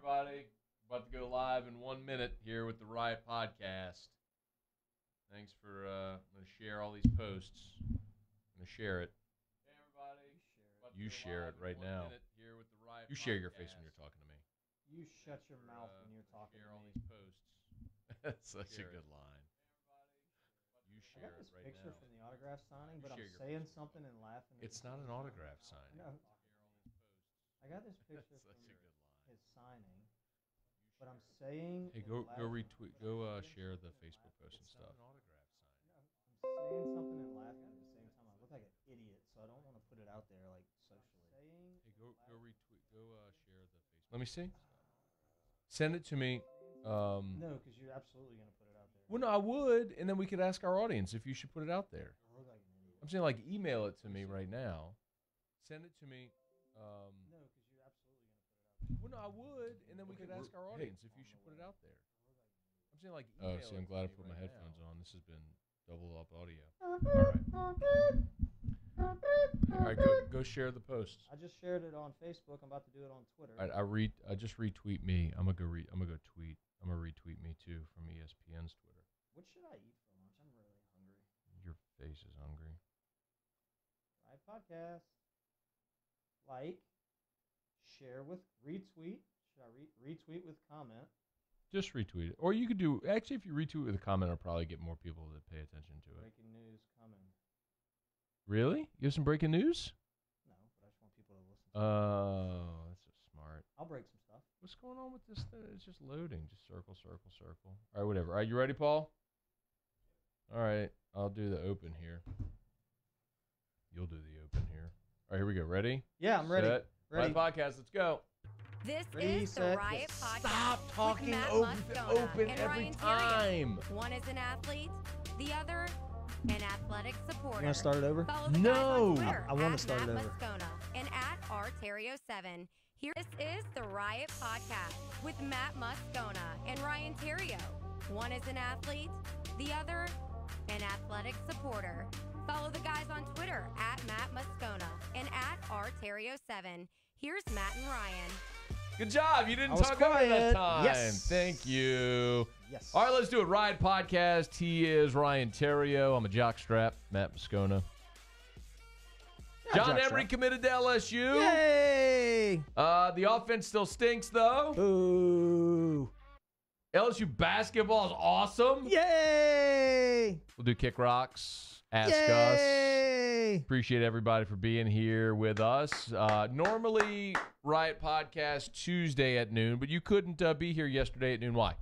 everybody. About to go live in 1 minute here with the Riot podcast. Thanks for I'm going to share all these posts. I'm going to share it. Hey, everybody. You share it right now. Here with the Riot you share your face when you're talking to me. You shut your mouth when you're talking share to all me. these posts. That's such a good line. You share I got this it right picture now. from the autograph signing, but I'm share your saying Facebook something and laughing. It's not an autograph signing. No. I got this picture That's from such a good line. his signing, but I'm saying. Hey, go retweet. Go share the Facebook post and stuff. I'm saying something and laughing at the same time. I look like an idiot, so I don't want to put it out there like socially. Hey, go retweet. Go share the Facebook. Let me see. Send it to me. No, because you're absolutely gonna put it out there. Well, no, I would, and then we could ask our audience if you should put it out there. I look like an idiot. I'm saying, like, email it to me right now. Send it to me. No, because you're absolutely gonna put it out there. Well, no, I would, and then we could ask our audience if you should put it out there. I'm saying, like, email I'm glad I put my headphones on. This has been double up audio. All right, go share the post. I just shared it on Facebook. I'm about to do it on Twitter. All right, I just retweet me. I'm gonna go tweet. I'm gonna retweet me too from ESPN's Twitter. What should I eat for lunch? I'm really hungry. Your face is hungry. Riot podcast. Like, share with retweet. Should I retweet with comment? Just retweet it, or you could do. Actually, if you retweet with a comment, I'll probably get more people to pay attention to it. Breaking news coming. Really? You have some breaking news? No, but I just want people to listen. Oh, that's so smart. I'll break some stuff. What's going on with this thing? It's just loading. Just circle, circle, circle. All right, whatever. All right, you ready, Paul? All right, I'll do the open here. You'll do the open here. All right, here we go. Ready? Yeah, I'm ready. Set. Ready. Riot podcast. Let's go. This Ready, is the set, Riot go. podcast. Stop talking with Matt over the Moscona open and every Ryan time. Theriot. One is an athlete, the other an athletic supporter. You want to start it over? Follow the No. guys on Twitter I wanna at start it Matt over. Moscona and at rterio7. Here this is the Riot podcast with Matt Moscona and Ryan Theriot. One is an athlete, the other an athletic supporter. Follow the guys on Twitter at Matt Moscona and at rterio7. Here's Matt and Ryan. Good job. You didn't I was talk over that quiet. time. Yes. Thank you. Yes. All right, let's do it. Riot podcast. He is Ryan Theriot. I'm a jockstrap, Matt Moscona. John Emery committed to LSU. Yay! The offense still stinks, though. Boo! LSU basketball is awesome. Yay! We'll do kick rocks. Ask us. Yay! Appreciate everybody for being here with us. Normally, Riot podcast Tuesday at noon, but you couldn't be here yesterday at noon. Why?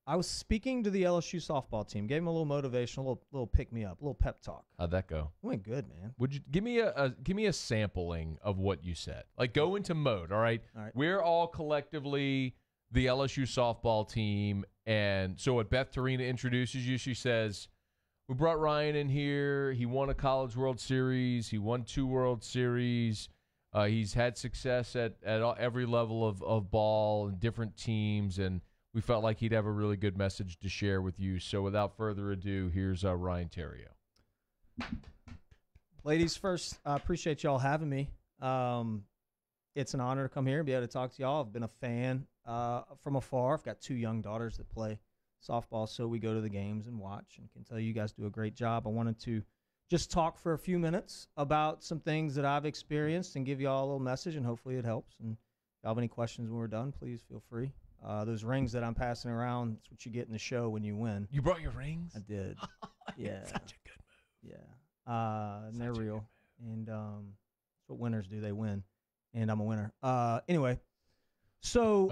I was speaking to the LSU softball team. Gave them a little motivation, a little pick me up, a little pep talk. How'd that go? It went good, man. Would you give me a sampling of what you said? Like, go into mode. All right. All right. We're all collectively the LSU softball team, and so when Beth Tarina introduces you, she says, "We brought Ryan in here. He won a College World Series. He won 2 World Series. He's had success at every level of ball and different teams, and we felt like he'd have a really good message to share with you. So without further ado, here's Ryan Theriot." Ladies first, I appreciate y'all having me. It's an honor to come here and be able to talk to y'all. I've been a fan from afar. I've got 2 young daughters that play softball, so we go to the games and watch, and can tell you guys do a great job. I wanted to just talk for a few minutes about some things that I've experienced and give y'all a little message, and hopefully it helps. And if y'all have any questions when we're done, please feel free. Those rings that I'm passing around, that's what you get in the show when you win. You brought your rings? I did. Yeah. Such a good move. Yeah. And they're real. And that's what winners do. They win. And I'm a winner. Anyway, so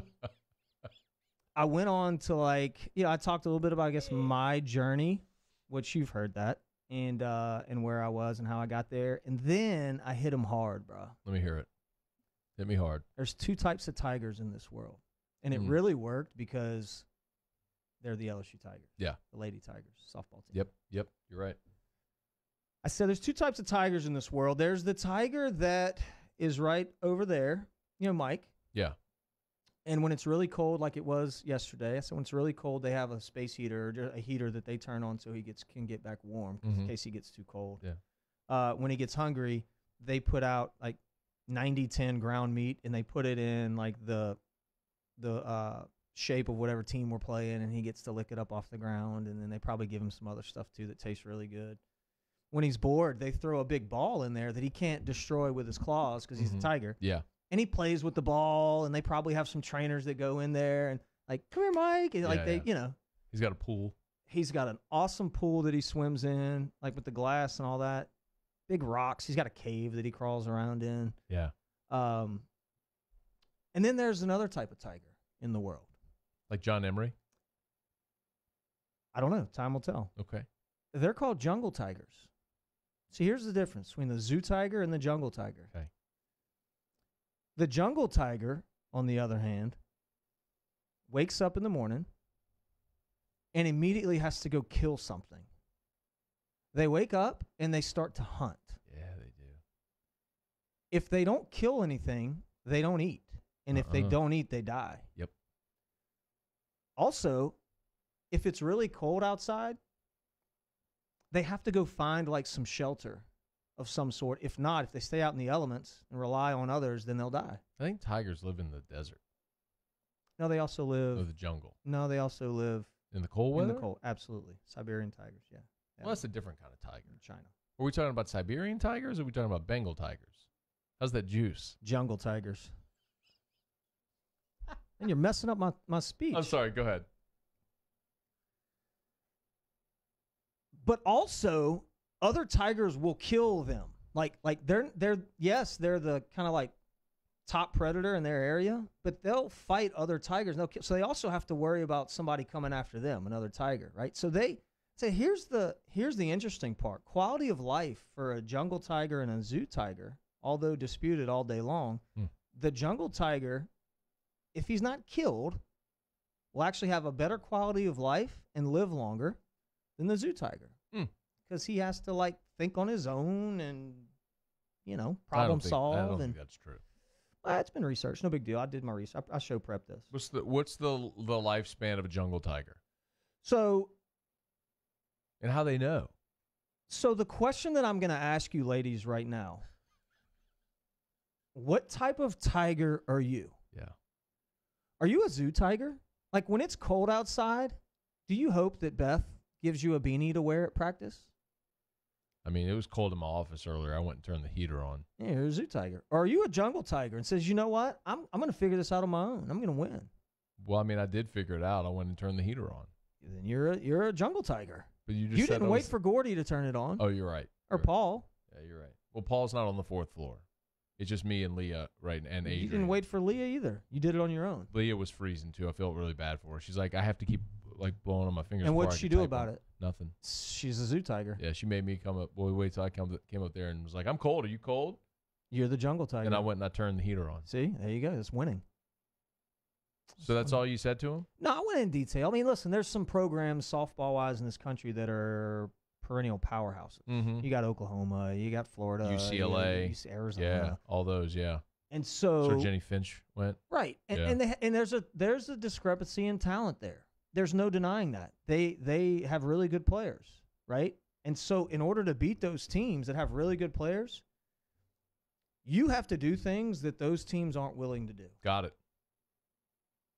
I went on to I talked a little bit about, I guess, my journey, which you've heard that, and where I was and how I got there. And then I hit them hard, bro. Let me hear it. Hit me hard. There's 2 types of Tigers in this world. And it really worked because they're the LSU Tigers. Yeah. The Lady Tigers, softball team. Yep. You're right. I said there's 2 types of Tigers in this world. There's the tiger that is right over there, Mike. Yeah. And when it's really cold, like it was yesterday, I said when it's really cold, they have a space heater, or a heater that they turn on so he can get back warm in case he gets too cold. Yeah. When he gets hungry, they put out like 90-10 ground meat, and they put it in like the the shape of whatever team we're playing, and he gets to lick it up off the ground, and then they probably give him some other stuff too that tastes really good. When he's bored, they throw a big ball in there that he can't destroy with his claws because he's a tiger. Yeah. And he plays with the ball, and they probably have some trainers that go in there and like, come here, Mike. And you know. He's got a pool. He's got an awesome pool that he swims in, like with the glass and all that. Big rocks. He's got a cave that he crawls around in. Yeah. And then there's another type of tiger in the world. Like John Emery? I don't know. Time will tell. Okay. They're called jungle tigers. See, here's the difference between the zoo tiger and the jungle tiger. Okay. The jungle tiger, on the other hand, wakes up in the morning and immediately has to go kill something. They wake up and they start to hunt. Yeah, they do. If they don't kill anything, they don't eat. And if they don't eat, they die. Yep. Also, if it's really cold outside, they have to go find like some shelter of some sort. If not, if they stay out in the elements and rely on others, then they'll die. I think tigers live in the desert. No, they also live. Or the jungle. No, they also live In the cold weather? in the cold. Absolutely. Siberian tigers, yeah. Well, that's a different kind of tiger. In China. Are we talking about Siberian tigers or are we talking about Bengal tigers? How's that juice? Jungle tigers. And you're messing up my speech. I'm sorry. Go ahead. But also, other tigers will kill them. Like they're the kind of like top predator in their area, but they'll fight other tigers. So they also have to worry about somebody coming after them, another tiger, right? So they say here's the interesting part: quality of life for a jungle tiger and a zoo tiger, although disputed all day long. The jungle tiger, if he's not killed, will actually have a better quality of life and live longer than the zoo tiger, because he has to like think on his own and problem solve. I don't think that's true. It's been researched. No big deal. I did my research. I show prep this. What's the lifespan of a jungle tiger? So, and how they know? So the question that I'm going to ask you, ladies, right now: what type of tiger are you? Yeah. Are you a zoo tiger? Like when it's cold outside, do you hope that Beth gives you a beanie to wear at practice? I mean, it was cold in my office earlier. I went and turned the heater on. Yeah, you're a zoo tiger. Or are you a jungle tiger and says, you know what? I'm going to figure this out on my own. I'm going to win. Well, I mean, I did figure it out. I went and turned the heater on. Then you're a jungle tiger. But you didn't wait for Gordy to turn it on. Oh, you're right. Or Paul. Yeah, you're right. Well, Paul's not on the fourth floor. It's just me and Leah, right, and Adrian. You didn't wait for Leah either. You did it on your own. Leah was freezing, too. I felt really bad for her. She's like, I have to keep like blowing on my fingers. And what'd she do about it? Nothing. She's a zoo tiger. Yeah, she made me come up. Well, wait till I came up there and was like, I'm cold. Are you cold? You're the jungle tiger. And I went and I turned the heater on. See, there you go. It's winning. So that's all you said to him? No, I went in detail. I mean, listen, there's some programs softball-wise in this country that are perennial powerhouses. Mm-hmm. You got Oklahoma, you got Florida, UCLA, Arizona. Yeah, all those, yeah. And so Jenny Finch went. Right. And there's a discrepancy in talent there. There's no denying that. They have really good players, right? And so in order to beat those teams that have really good players, you have to do things that those teams aren't willing to do. Got it.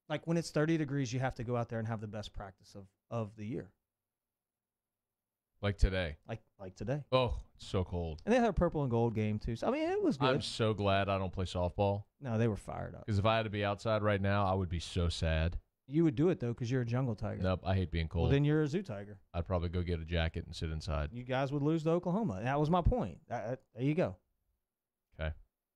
Like when it's 30 degrees, you have to go out there and have the best practice of the year. Like today. Like today. Oh, it's so cold. And they had a purple and gold game, too. So, I mean, it was good. I'm so glad I don't play softball. No, they were fired up. Because if I had to be outside right now, I would be so sad. You would do it, though, because you're a jungle tiger. Nope, I hate being cold. Well, then you're a zoo tiger. I'd probably go get a jacket and sit inside. You guys would lose to Oklahoma. That was my point. There you go. Okay.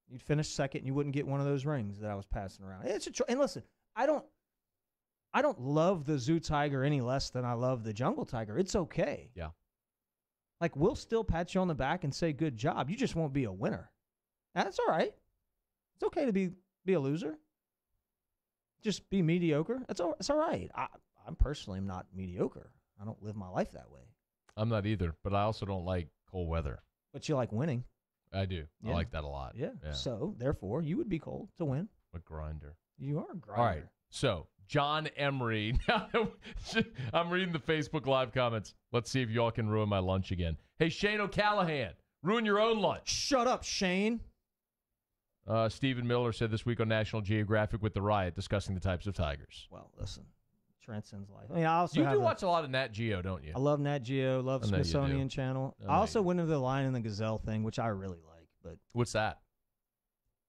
You'd finish second, and you wouldn't get one of those rings that I was passing around. And listen, I don't love the zoo tiger any less than I love the jungle tiger. It's okay. Yeah. Like, we'll still pat you on the back and say, good job. You just won't be a winner. That's all right. It's okay to be a loser. Just be mediocre. It's all right. I'm personally not mediocre. I don't live my life that way. I'm not either, but I also don't like cold weather. But you like winning. I do. Yeah. I like that a lot. Yeah. So, therefore, you would be cold to win. A grinder. You are a grinder. All right. So, John Emery. Now I'm reading the Facebook Live comments. Let's see if y'all can ruin my lunch again. Hey, Shane O'Callahan, ruin your own lunch. Shut up, Shane. Stephen Miller said this week on National Geographic with the Riot discussing the types of tigers. Well, listen, transcends life. I mean, I also you do watch a lot of Nat Geo, don't you? I love Nat Geo, love Smithsonian Channel. I also went into the lion and the gazelle thing, which I really like. But what's that?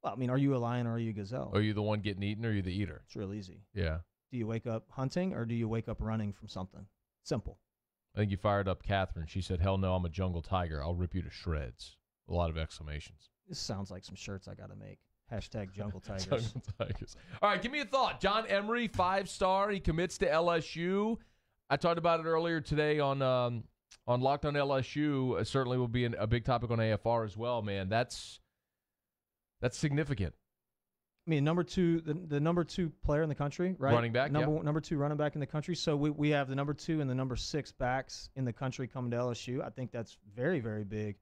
Well, I mean, are you a lion or are you a gazelle? Are you the one getting eaten or are you the eater? It's real easy. Yeah. Do you wake up hunting or do you wake up running from something? Simple. I think you fired up Catherine. She said, hell no, I'm a jungle tiger. I'll rip you to shreds. A lot of exclamations. This sounds like some shirts I got to make. Hashtag jungle tigers. Jungle tigers. All right, give me a thought. John Emery, 5-star. He commits to LSU. I talked about it earlier today on Locked on LSU. Certainly will be a big topic on AFR as well, man. That's significant. I mean, number 2, the number 2 player in the country, right? Running back, number 2 running back in the country. So we have the number 2 and the number 6 backs in the country coming to LSU. I think that's very, very big,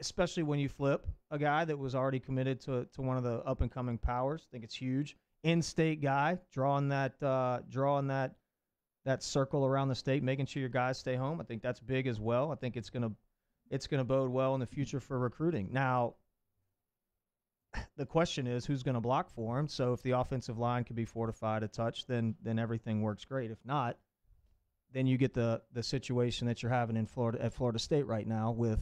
especially when you flip a guy that was already committed to one of the up and coming powers. I think it's huge. In-state guy, drawing that circle around the state, making sure your guys stay home. I think that's big as well. I think it's gonna bode well in the future for recruiting. Now, the question is who's going to block for him. So if the offensive line can be fortified a touch, then everything works great. If not, then you get the situation that you're having in Florida at Florida State right now with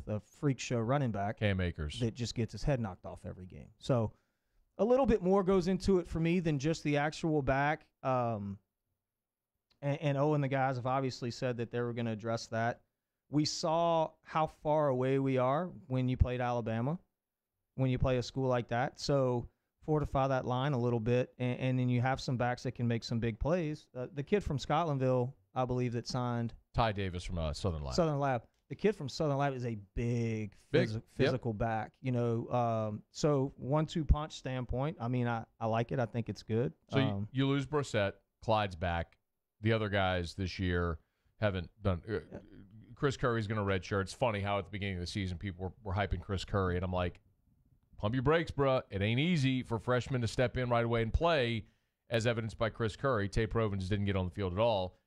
a freak show running back, Cam Akers, that just gets his head knocked off every game. So a little bit more goes into it for me than just the actual back. And Owen, the guys have obviously said that they were going to address that. We saw how far away we are when you played Alabama, when you play a school like that. So fortify that line a little bit, and then you have some backs that can make some big plays. The kid from Scotlandville, I believe, that signed. Ty Davis from Southern Lab. Southern Lab. The kid from Southern Lab is a big physical back. You know, so 1-2 punch standpoint, I mean, I like it. I think it's good. So you lose Brissett. Clyde's back. The other guys this year haven't done Chris Curry's going to redshirt. It's funny how at the beginning of the season people were hyping Chris Curry, and I'm like, pump your brakes, bruh. It ain't easy for freshmen to step in right away and play, as evidenced by Chris Curry. Tate Provins didn't get on the field at all.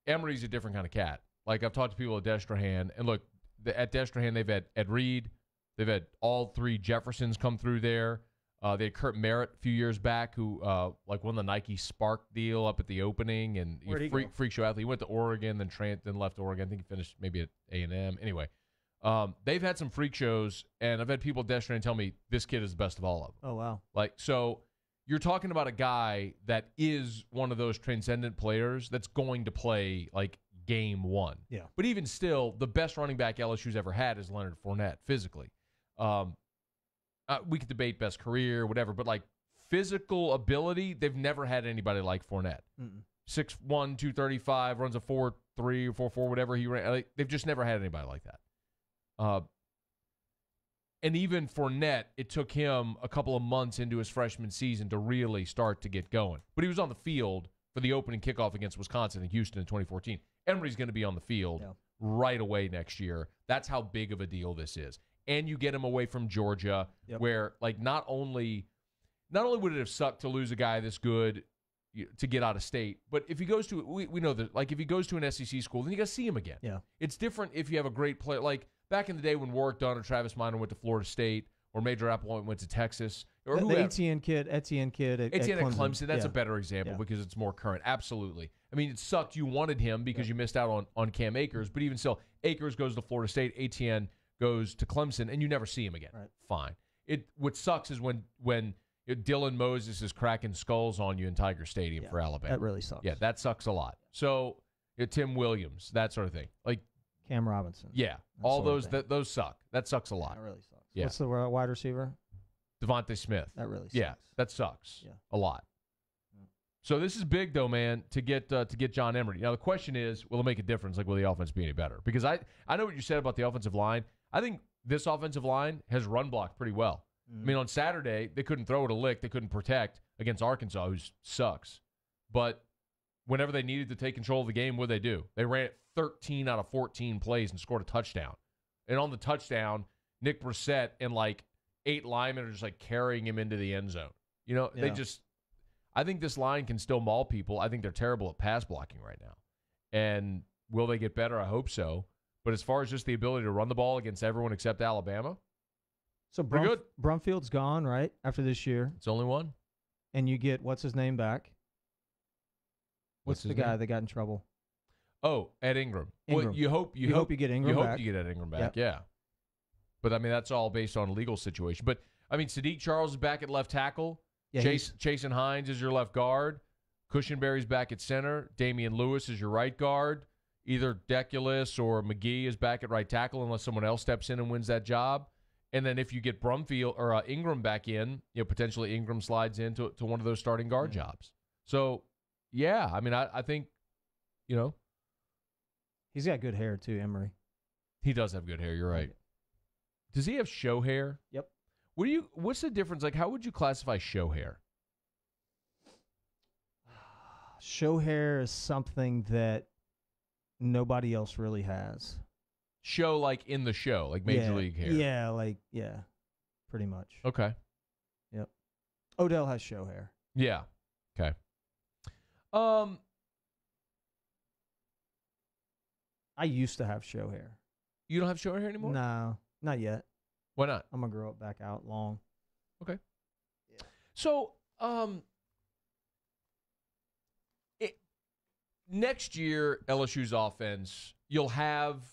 Emery's a different kind of cat. Like, I've talked to people at Destrehan, and look, at Destrehan they've had Ed Reed. They've had all 3 Jeffersons come through there. They had Kurt Merritt a few years back who won the Nike Spark deal up at the opening, and freak show athlete. He went to Oregon, then left Oregon. I think he finished maybe at A&M. Anyway, they've had some freak shows, and I've had people at Destrehan tell me this kid is the best of all of them. Oh, wow. Like, so you're talking about a guy that is one of those transcendent players that's going to play, like, game 1. Yeah. But even still, the best running back LSU's ever had is Leonard Fournette, physically. We could debate best career, whatever, but, like, physical ability, they've never had anybody like Fournette. 6'1", 235, runs a 4.3 or 4.4, whatever he ran. Like, they've just never had anybody like that. And even Fournette, it took him a couple of months into his freshman season to really start to get going. But he was on the field for the opening kickoff against Wisconsin and Houston in 2014. Emery's going to be on the field right away next year. That's how big of a deal this is. And you get him away from Georgia, where, like, not only would it have sucked to lose a guy this good to get out of state, but if he goes to, we know that, like, if he goes to an SEC school, then you got to see him again. Yeah. It's different if you have a great player. Like, back in the day when Warwick Dunn or Travis Minor went to Florida State, or Major Applewhite went to Texas, or the Etienne kid at Clemson, that's a better example because it's more current. Absolutely. I mean, it sucked. You wanted him because you missed out on Cam Akers, but even still, Akers goes to Florida State, Etienne goes to Clemson, and you never see him again. Right. Fine. What sucks is when Dylan Moses is cracking skulls on you in Tiger Stadium for Alabama. That really sucks. Yeah, that sucks a lot. So, Tim Williams, that sort of thing. Like Cam Robinson. Yeah, all those those suck. That sucks a lot. That really sucks. Yeah. What's the wide receiver? Devontae Smith. That really sucks. Yeah, that sucks a lot. So this is big, though, man, to get John Emery. Now, the question is, will it make a difference? Like, will the offense be any better? Because I know what you said about the offensive line. I think this offensive line has run blocked pretty well. I mean, on Saturday, they couldn't throw it a lick. They couldn't protect against Arkansas, who sucks. But whenever they needed to take control of the game, what did they do? They ran it 13 out of 14 plays and scored a touchdown. And on the touchdown, Nick Brissett and, like, 8 linemen are just, like, carrying him into the end zone. You know, they just – I think this line can still maul people. I think they're terrible at pass blocking right now. And will they get better? I hope so. But as far as just the ability to run the ball against everyone except Alabama? So Pretty good. Brumfield's gone, right, after this year. It's only one. And you get, what's his name back? What's the his guy name? that got in trouble? Oh, Ed Ingram. Ingram. Well, you hope you get Ingram you back. hope you get Ed Ingram back, Yep. yeah. But, I mean, that's all based on a legal situation. But, I mean, Sadiq Charles is back at left tackle. Yeah, Chase and Hines is your left guard. Cushenberry's back at center. Damian Lewis is your right guard. Either Deculus or McGee is back at right tackle unless someone else steps in and wins that job. And then if you get Brumfield or Ingram back in, potentially Ingram slides into one of those starting guard jobs. So, yeah, I mean, I think, he's got good hair too, Emery. he does have good hair. You're right. Does he have show hair? Yep. What's the difference? Like, how would you classify show hair? Show hair is something that nobody else really has. Show like in the show, like Major League hair. Yeah, pretty much. Okay. Yep. Odell has show hair. Yeah. Okay. I used to have show hair. You don't have show hair anymore? No, not yet. Why not? I'm gonna grow it back out long. Okay. Yeah. So, next year, LSU's offense, you'll have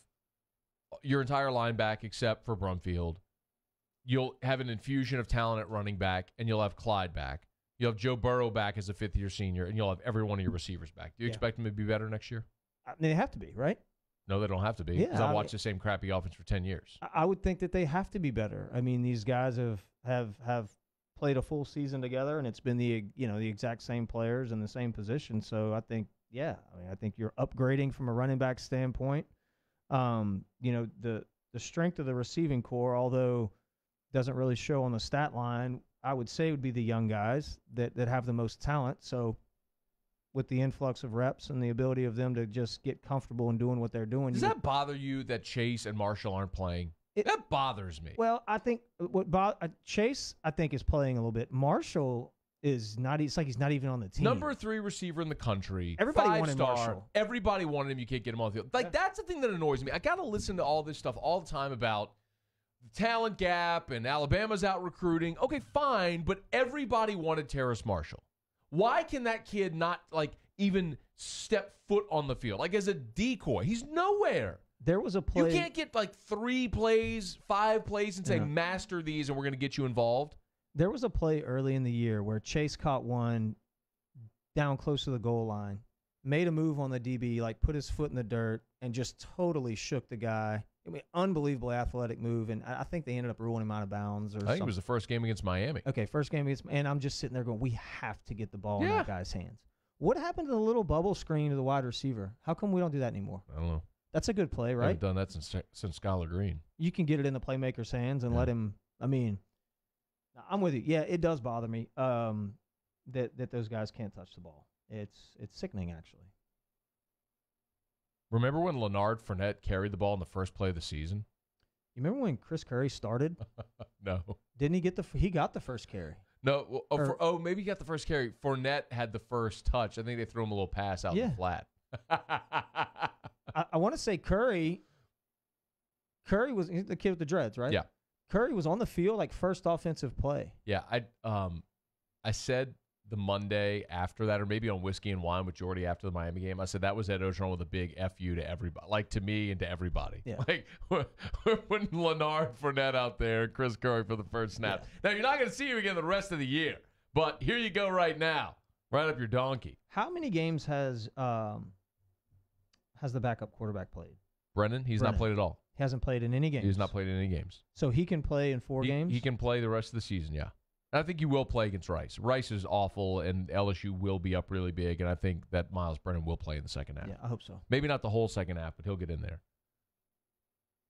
your entire line back except for Brumfield. You'll have an infusion of talent at running back, and you'll have Clyde back. You'll have Joe Burrow back as a fifth-year senior, and you'll have every one of your receivers back. Do you expect them to be better next year? I mean, they have to be, right? No, they don't have to be. Because I've watched the same crappy offense for 10 years. I would think that they have to be better. I mean, these guys have played a full season together, and it's been the exact same players in the same position. So I think, I think you're upgrading from a running back standpoint. The strength of the receiving core, although doesn't really show on the stat line, I would say would be the young guys that have the most talent. So with the influx of reps and the ability of them to just get comfortable in doing what they're doing. Does that bother you that Chase and Marshall aren't playing? That bothers me. Well, I think Chase, I think, is playing a little bit. Marshall is not. It's like he's not even on the team. Number 3 receiver in the country. Everybody wanted 5-star. Marshall. Everybody wanted him. You can't get him on the field. That's the thing that annoys me. I got to listen to all this stuff all the time about the talent gap and Alabama's out recruiting. Okay, fine, but everybody wanted Terrace Marshall. Why can that kid not even step foot on the field? Like as a decoy, he's nowhere. There was a play. You can't get 3 plays, 5 plays and say, master these and we're going to get you involved. There was a play early in the year where Chase caught one down close to the goal line, made a move on the DB, put his foot in the dirt, and just totally shook the guy. I mean, unbelievable athletic move, and I think they ended up ruling him out of bounds. I think it was the first game against Miami. Okay, first game against, and I'm just sitting there going, we have to get the ball in that guy's hands. What happened to the little bubble screen to the wide receiver? How come we don't do that anymore? I don't know. That's a good play, right? I haven't done that since Skylar Green. You can get it in the playmaker's hands and let him. I mean, I'm with you. Yeah, it does bother me that those guys can't touch the ball. It's sickening, actually. Remember when Leonard Fournette carried the ball in the first play of the season? You remember when Chris Curry started? No. Didn't he get he got the first carry? No. Maybe he got the first carry. Fournette had the first touch. I think they threw him a little pass out in the flat. I want to say Curry was the kid with the dreads, right? Yeah. Curry was on the field first offensive play. Yeah. I said the Monday after that, or maybe on Whiskey and Wine with Jordy after the Miami game, I said that was Ed Ogeron with a big F-U to everybody, to me and to everybody. Yeah. When Leonard Fournette out there, Chris Curry for the first snap. Yeah. Now, you're not going to see him again the rest of the year, but here you go right now. Right up your donkey. How many games has the backup quarterback played? Brennan, he's not played at all. He hasn't played in any games. He's not played in any games. So he can play in 4 games? He can play the rest of the season, yeah. And I think he will play against Rice. Rice is awful, and LSU will be up really big, and I think that Miles Brennan will play in the second half. Yeah, I hope so. Maybe not the whole second half, but he'll get in there.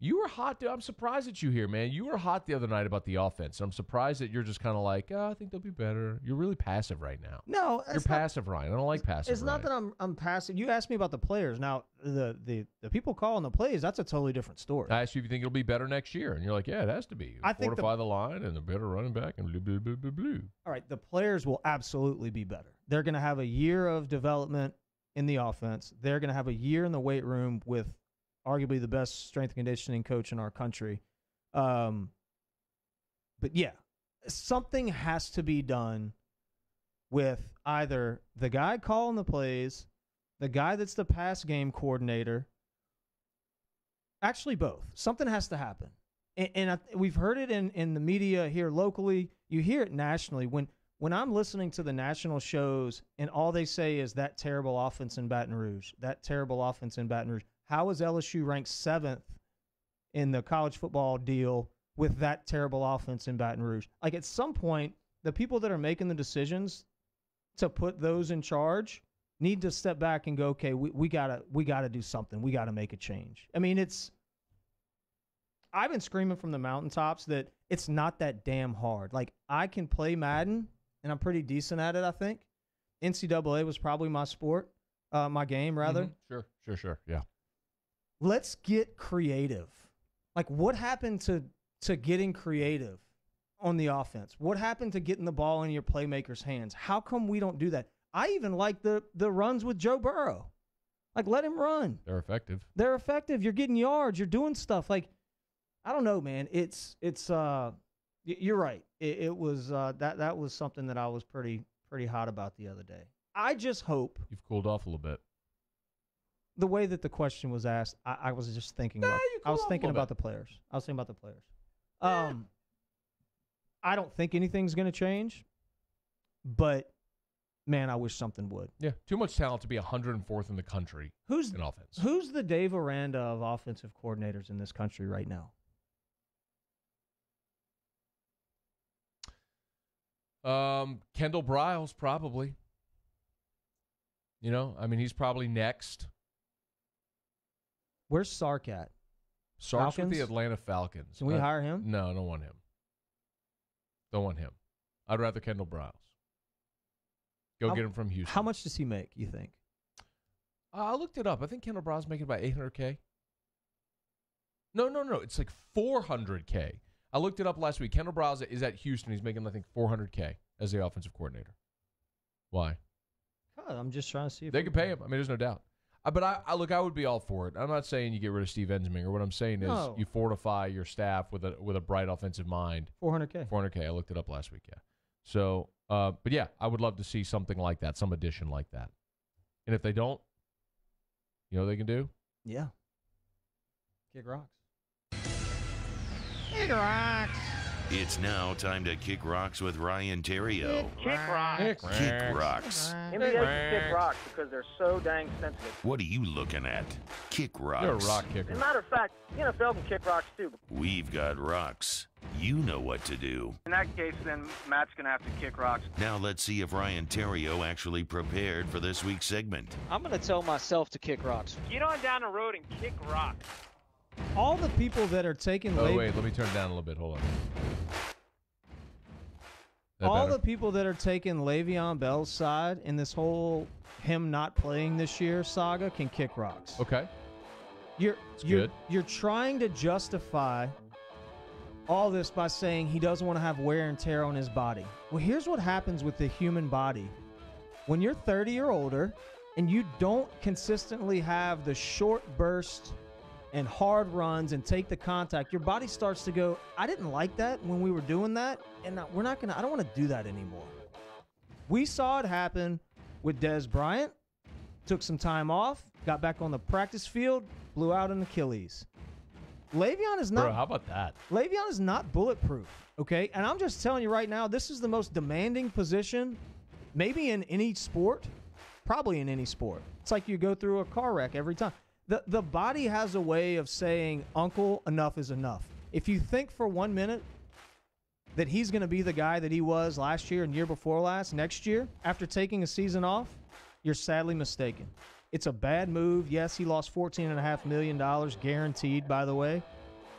You were hot, dude. I'm surprised that you here, man. You were hot the other night about the offense. I'm surprised that you're just kind of I think they'll be better. You're really passive right now. No, you're passive, Ryan. I don't like passive. It's not that I'm passive. You asked me about the players. Now the people calling the plays, that's a totally different story. I asked you if you think it'll be better next year, and you're like, yeah, it has to be. I think fortify the line and a better running back and blue, blue, blue, blue, blue. All right, the players will absolutely be better. They're going to have a year of development in the offense. They're going to have a year in the weight room with arguably the best strength and conditioning coach in our country. But yeah, something has to be done with either the guy calling the plays, the guy that's the pass game coordinator. Actually, both. Something has to happen. And we've heard it in the media here locally. You hear it nationally. When I'm listening to the national shows and all they say is that terrible offense in Baton Rouge, that terrible offense in Baton Rouge, how is LSU ranked 7th in the college football deal with that terrible offense in Baton Rouge? Like, at some point, the people that are making the decisions to put those in charge need to step back and go, okay, we gotta do something. We gotta make a change. I mean, I've been screaming from the mountaintops that it's not that damn hard. Like, I can play Madden, and I'm pretty decent at it, I think. NCAA was probably my sport, my game, rather. Mm-hmm. Sure, yeah. Let's get creative. Like, what happened to getting creative on the offense? What happened to getting the ball in your playmakers' hands? How come we don't do that? I even like the runs with Joe Burrow. Like, let him run. They're effective. You're getting yards. You're doing stuff. Like, I don't know, man. You're right. It was that was something that I was pretty hot about the other day. I just hope You've cooled off a little bit. the way that the question was asked, I was just thinking about the players. I was thinking about the players. I don't think anything's going to change, but man, I wish something would. Yeah, too much talent to be 104th in the country in offense. Who's the Dave Aranda of offensive coordinators in this country right now? Kendall Briles, probably. He's probably next. Where's Sark at? Sark's with Falcons? the Atlanta Falcons. Can we hire him? No, I don't want him. Don't want him. I'd rather Kendall Briles. Get him from Houston. How much does he make, you think? I looked it up. I think Kendall Briles is making about $800K. No. It's like $400K. I looked it up last week. Kendall Briles is at Houston. He's making, I think, $400K as the offensive coordinator. Why? God, I'm just trying to see if they could pay him. I mean, there's no doubt. But I would be all for it. I'm not saying you get rid of Steve Ensminger. What I'm saying is you fortify your staff with a bright offensive mind. $400K. I looked it up last week. Yeah. So, but yeah, I would love to see something like that, some addition like that. And if they don't, you know what they can do? Yeah. Kick rocks. Kick rocks. It's now time to kick rocks with Ryan Theriot. Kick rocks. Kick rocks. NBA can kick rocks because they're so dang sensitive. What are you looking at? Kick rocks. You're a rock kicker. As a matter of fact, the NFL can kick rocks too. We've got rocks. You know what to do. In that case, then Matt's going to have to kick rocks. Now let's see if Ryan Theriot actually prepared for this week's segment. I'm going to tell myself to kick rocks. Get on down the road and kick rocks. All the people that are taking wait, let me turn it down a little bit. Hold on. All the people that are taking Le'Veon Bell's side in this whole him not playing this year saga can kick rocks. Okay. You're trying to justify all this by saying he doesn't want to have wear and tear on his body. Well, here's what happens with the human body. When you're 30 or older and you don't consistently have the short burst and hard runs and take the contact, your body starts to go, I didn't like that when we were doing that, and I don't want to do that anymore. We saw it happen with Dez Bryant, took some time off, got back on the practice field, blew out an Achilles. Le'Veon is not. Bro, how about that? Le'Veon is not bulletproof, okay? And I'm just telling you right now, this is the most demanding position, maybe in any sport, probably in any sport. It's like you go through a car wreck every time. The body has a way of saying, Uncle, enough is enough. If you think for 1 minute that he's going to be the guy that he was last year and year before last, next year, after taking a season off, you're sadly mistaken. It's a bad move. Yes, he lost $14.5 million, guaranteed, by the way.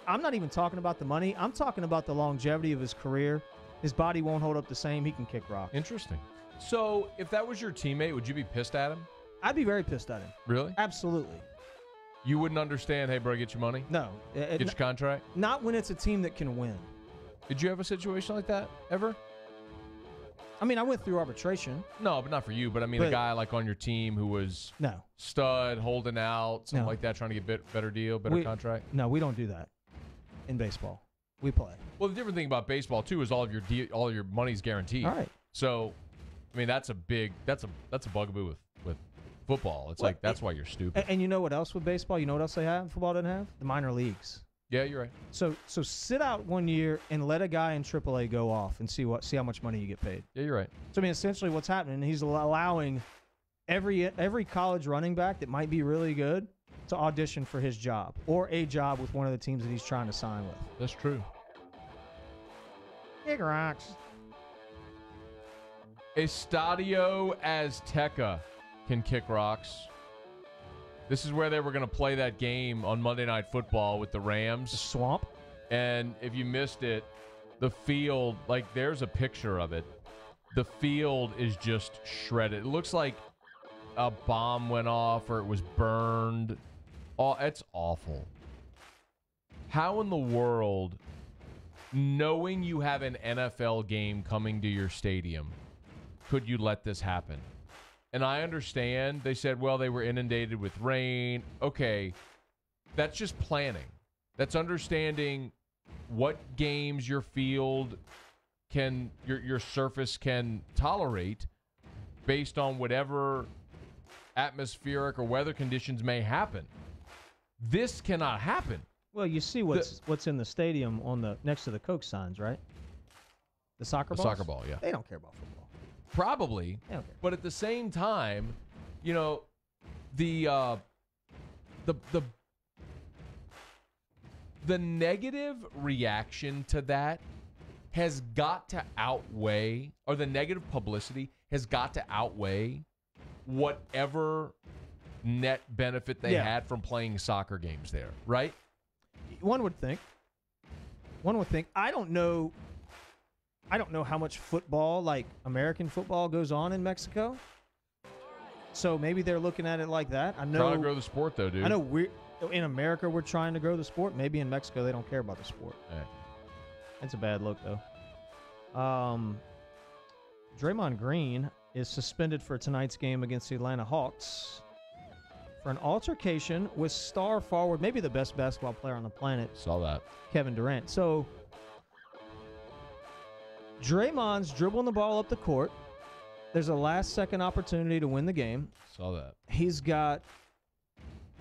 I'm not even talking about the money. I'm talking about the longevity of his career. His body won't hold up the same. He can kick rock. Interesting. So if that was your teammate, would you be pissed at him? I'd be very pissed at him. Really? Absolutely. You wouldn't understand, hey, bro, get your money? No. Get your contract? Not when it's a team that can win. Did you have a situation like that ever? I mean, I went through arbitration. No, but not for you. But I mean, a guy like on your team who was stud, holding out, something like that, trying to get better deal, better contract? No, we don't do that in baseball. we play. Well, the different thing about baseball too is all your money's guaranteed. All right. So, I mean, that's a bugaboo with football. It's like that's why you're stupid. And you know what else with baseball? You know what else they have? Football doesn't have the minor leagues. Yeah, you're right. So sit out 1 year and let a guy in AAA go off and see how much money you get paid. Yeah, you're right. So I mean, essentially, what's happening? He's allowing every college running back that might be really good to audition for his job or a job with one of the teams that he's trying to sign with. That's true. Kick rocks. Estadio Azteca can kick rocks. This is where they were going to play that game on Monday Night Football with the The Rams. swamp. And if you missed it, the field, like there's a picture of it. The field is just shredded. It looks like a bomb went off or it was burned. Oh, it's awful. How in the world, knowing you have an NFL game coming to your stadium, could you let this happen? And I understand they said, well, they were inundated with rain. Okay, that's just planning. That's understanding what games your field can, your surface can tolerate based on whatever atmospheric or weather conditions may happen. This cannot happen. Well, you see what's in the stadium on the next to the Coke signs, right? The soccer The balls? soccer ball, yeah. They don't care about football. Probably. They don't care. But at the same time, you know, the negative reaction to that has got to outweigh, or the negative publicity has got to outweigh whatever net benefit they had from playing soccer games there, right? One would think. I don't know how much football, like American football, goes on in Mexico. So maybe they're looking at it like that. I know. Trying to grow the sport, though, dude. I know in America we're trying to grow the sport. Maybe in Mexico they don't care about the sport. Right. That's a bad look, though. Draymond Green is suspended for tonight's game against the Atlanta Hawks for an altercation with star forward, maybe the best basketball player on the planet, Saw that. Kevin Durant. So Draymond's dribbling the ball up the court. There's a last-second opportunity to win the game. Saw that. He's got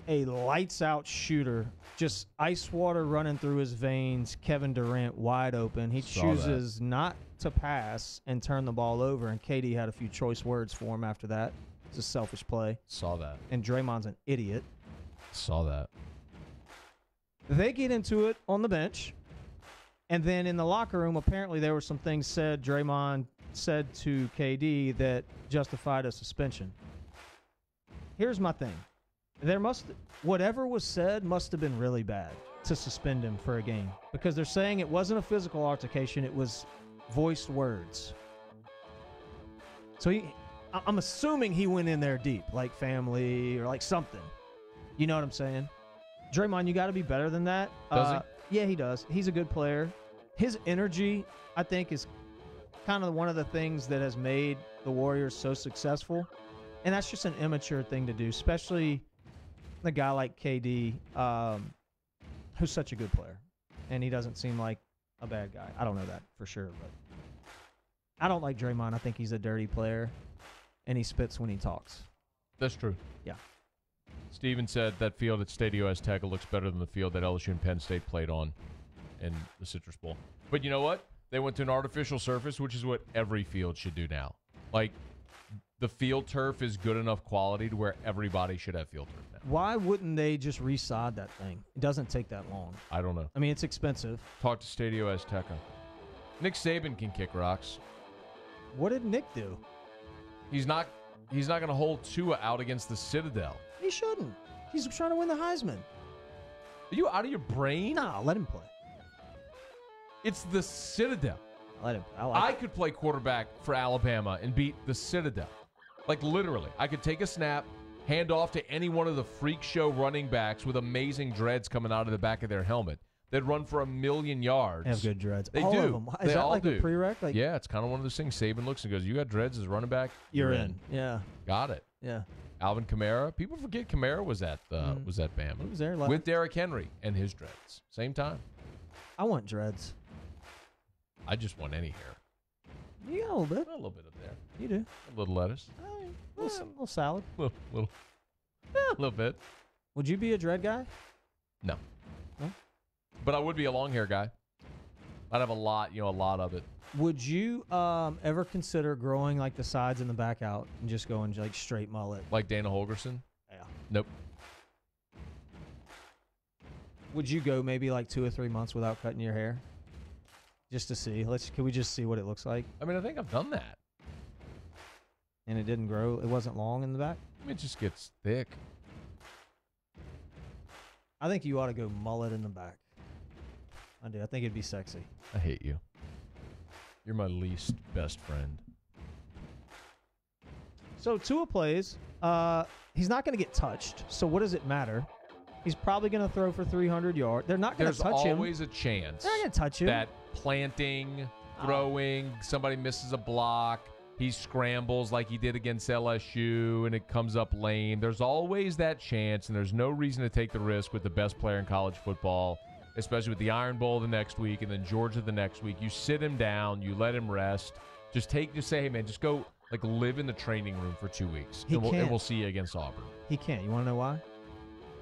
a lights-out shooter, just ice water running through his veins. Kevin Durant wide open. He chooses not to pass and turn the ball over, and KD had a few choice words for him after that. It's a selfish play. Saw that. And Draymond's an idiot. Saw that. They get into it on the bench, and then in the locker room, apparently there were some things said. Draymond said to KD that justified a suspension. Here's my thing. Whatever was said must have been really bad to suspend him for a game, because they're saying it wasn't a physical altercation, it was voiced words. So I'm assuming he went in there deep, like family or like something. You know what I'm saying? Draymond, you got to be better than that. Does he? Yeah, he does. He's a good player. His energy, I think, is kind of one of the things that has made the Warriors so successful. And that's just an immature thing to do, especially a guy like KD, who's such a good player. And he doesn't seem like a bad guy. I don't know that for sure, but I don't like Draymond. I think he's a dirty player, and he spits when he talks. That's true. Yeah. Steven said that field at Stadio Azteca looks better than the field that LSU and Penn State played on in the Citrus Bowl. But you know what? They went to an artificial surface, which is what every field should do now. Like, the field turf is good enough quality to where everybody should have field turf now. Why wouldn't they just resod that thing? It doesn't take that long. I don't know. I mean, it's expensive. Talk to Stadio Azteca. Nick Saban can kick rocks. What did Nick do? He's not going to hold Tua out against the Citadel. He shouldn't. He's trying to win the Heisman. Are you out of your brain? Nah, let him play. It's the Citadel. Let him. I could play quarterback for Alabama and beat the Citadel. Like, literally. I could take a snap, hand off to any one of the freak show running backs with amazing dreads coming out of the back of their helmet. They'd run for 1,000,000 yards. They have good dreads. They all do. Of them. Is They that all like do. a prereq? Like, yeah, it's kind of one of those things. Saban looks and goes, you got dreads as running back? You're in. Yeah. Got it. Yeah. Alvin Kamara. People forget Kamara was at Bama. He was there with Derrick Henry and his dreads. Same time. I want dreads. I just want any hair. You got a little bit. A little bit up there. You do. A little lettuce. A little salad. A little bit. Would you be a dread guy? No. No? But I would be a long hair guy. I'd have a lot of it. Would you ever consider growing like the sides and the back out and just going like straight mullet? Like Dana Holgerson? Yeah. Nope. Would you go maybe like 2 or 3 months without cutting your hair? Just to see. Can we just see what it looks like? I mean, I think I've done that. And it didn't grow. It wasn't long in the back. I mean, it just gets thick. I think you ought to go mullet in the back. I do. I think it'd be sexy. I hate you. You're my least best friend. So Tua plays. He's not going to get touched. So what does it matter? He's probably going to throw for 300 yards. They're not going to touch him. There's always a chance. They're not going to touch him. That planting, throwing, somebody misses a block, he scrambles like he did against LSU, and it comes up lame. There's always that chance, and there's no reason to take the risk with the best player in college football, especially with the Iron Bowl the next week and then Georgia the next week. You sit him down. You let him rest. Just say, hey, man, just go live in the training room for 2 weeks, and we'll see you against Auburn. He can't. You want to know why?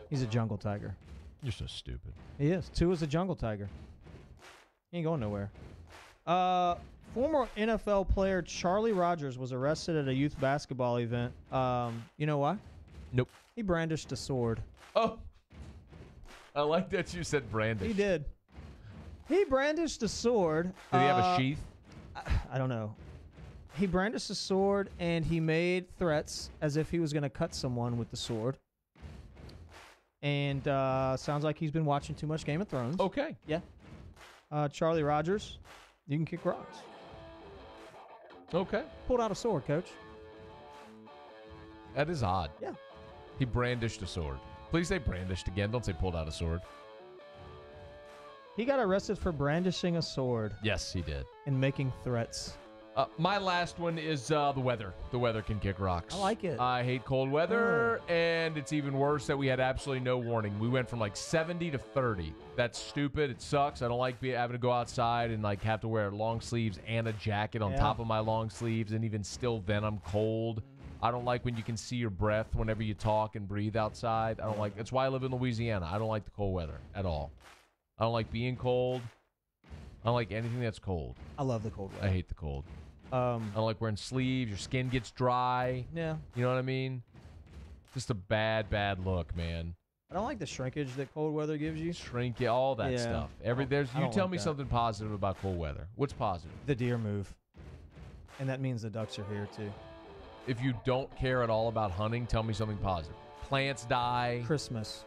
He's a jungle tiger. You're so stupid. He is. Tua's a jungle tiger. He ain't going nowhere. Former NFL player Charlie Rogers was arrested at a youth basketball event. You know why? Nope. He brandished a sword. Oh. I like that you said brandish. He did. He brandished a sword. Did he have a sheath? I don't know. He brandished a sword, and he made threats as if he was going to cut someone with the sword. And sounds like he's been watching too much Game of Thrones. Okay. Yeah. Charlie Rogers, you can kick rocks. Okay. Pulled out a sword, Coach. That is odd. Yeah. He brandished a sword. Please say brandished again. Don't say pulled out a sword. He got arrested for brandishing a sword Yes, he did. and making threats. My last one is the weather. The weather can kick rocks. I like it. I hate cold weather, and it's even worse that we had absolutely no warning. We went from like 70 to 30. That's stupid. It sucks. I don't like having to go outside and have to wear long sleeves and a jacket on top of my long sleeves, and even still then I'm cold. I don't like when you can see your breath whenever you talk and breathe outside. I don't like. That's why I live in Louisiana. I don't like the cold weather at all. I don't like being cold. I don't like anything that's cold. I love the cold weather. I hate the cold. I don't like wearing sleeves. Your skin gets dry. Yeah. You know what I mean? Just a bad look, man. I don't like the shrinkage that cold weather gives you. Shrink it, all that stuff. I don't Tell like me that. something positive about cold weather. What's positive? The deer move. And that means the ducks are here, too. If you don't care at all about hunting, tell me something positive. Plants die. Christmas.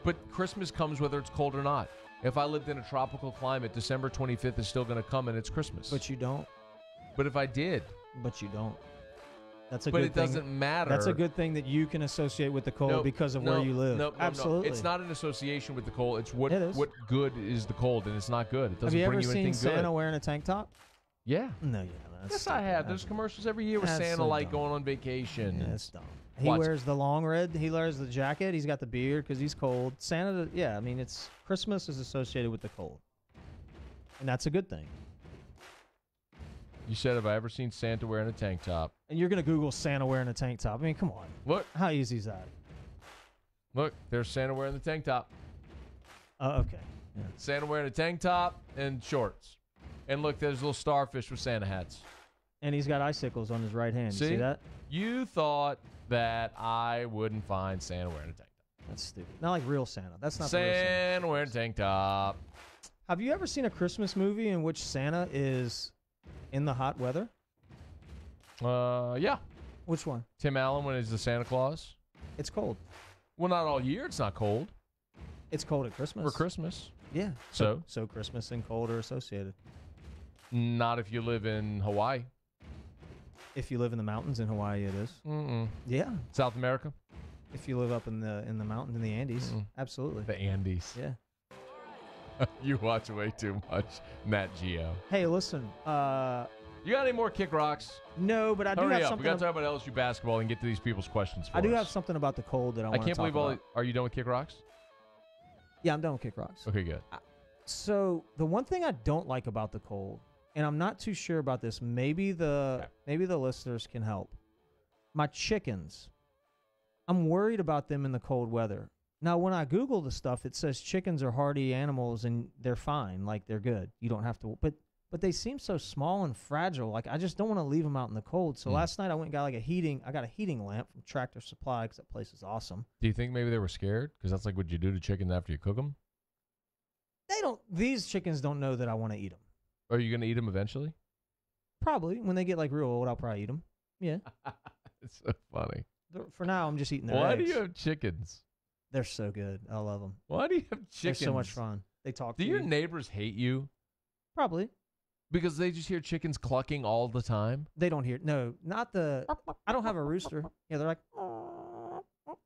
But Christmas comes whether it's cold or not. If I lived in a tropical climate, December 25th is still going to come and it's Christmas. But you don't. But if I did. But you don't. That's a But good it thing. doesn't matter. That's a good thing that you can associate with the cold because of where you live. No, Absolutely. It's not an association with the cold. It's what It is. what good is the cold, and it's not good. It doesn't Have you bring ever you seen anything Santa good. wearing a tank top? Yeah. No, you haven't. Yes, I have. There's commercials every year with That's Santa so dumb. going on vacation. Yeah, that's dumb. He What? wears the long red. He wears the jacket. He's got the beard because he's cold. Santa, yeah, I mean, it's Christmas is associated with the cold, and that's a good thing. You said, have I ever seen Santa wearing a tank top? And you're gonna Google Santa wearing a tank top. I mean, come on. Look, How easy is that? there's Santa wearing the tank top. Okay. Yeah. Santa wearing a tank top and shorts. And look, there's little starfish with Santa hats. And he's got icicles on his right hand. You see that? You thought that I wouldn't find Santa wearing a tank top. That's stupid. Not like real Santa. That's not the real Santa. Santa wearing a tank top. Have you ever seen a Christmas movie in which Santa is in the hot weather? Yeah. Which one? Tim Allen when he's the Santa Claus. It's cold. Well, not all year. It's not cold. It's cold at Christmas. For Christmas. Yeah. So Christmas and cold are associated. Not if you live in Hawaii. If you live in the mountains in Hawaii, it is. Mm-mm. Yeah. South America. If you live up in the mountains in the Andes, absolutely. The Andes. Yeah. You watch way too much Nat Geo. Hey, listen. You got any more kick rocks? No, but I do Hurry have up. something. We got to talk about LSU basketball and get to these people's questions for I do us. have something about the cold that I I want to can't talk believe all. about. Are you done with kick rocks? Yeah, I'm done with kick rocks. Okay, good. So the one thing I don't like about the cold, and I'm not too sure about this, maybe the listeners can help. My chickens, I'm worried about them in the cold weather. Now, when I Google the stuff, it says chickens are hardy animals and they're fine, like they're good. You don't have to, but they seem so small and fragile. Like I just don't want to leave them out in the cold. So last night I went and got I got a heating lamp from Tractor Supply because that place is awesome. Do you think maybe they were scared? Because that's like what you do to chickens after you cook them? These chickens don't know that I want to eat them. Are you going to eat them eventually? Probably. When they get like real old, I'll probably eat them. Yeah. It's so funny. For now, I'm just eating their Why eggs. do you have chickens? They're so good. I love them. Why do you have chickens? They're so much fun. They talk Do to your you. neighbors hate you? Probably. Because they just hear chickens clucking all the time? They don't hear. No, not the. I don't have a rooster. Yeah, they're like.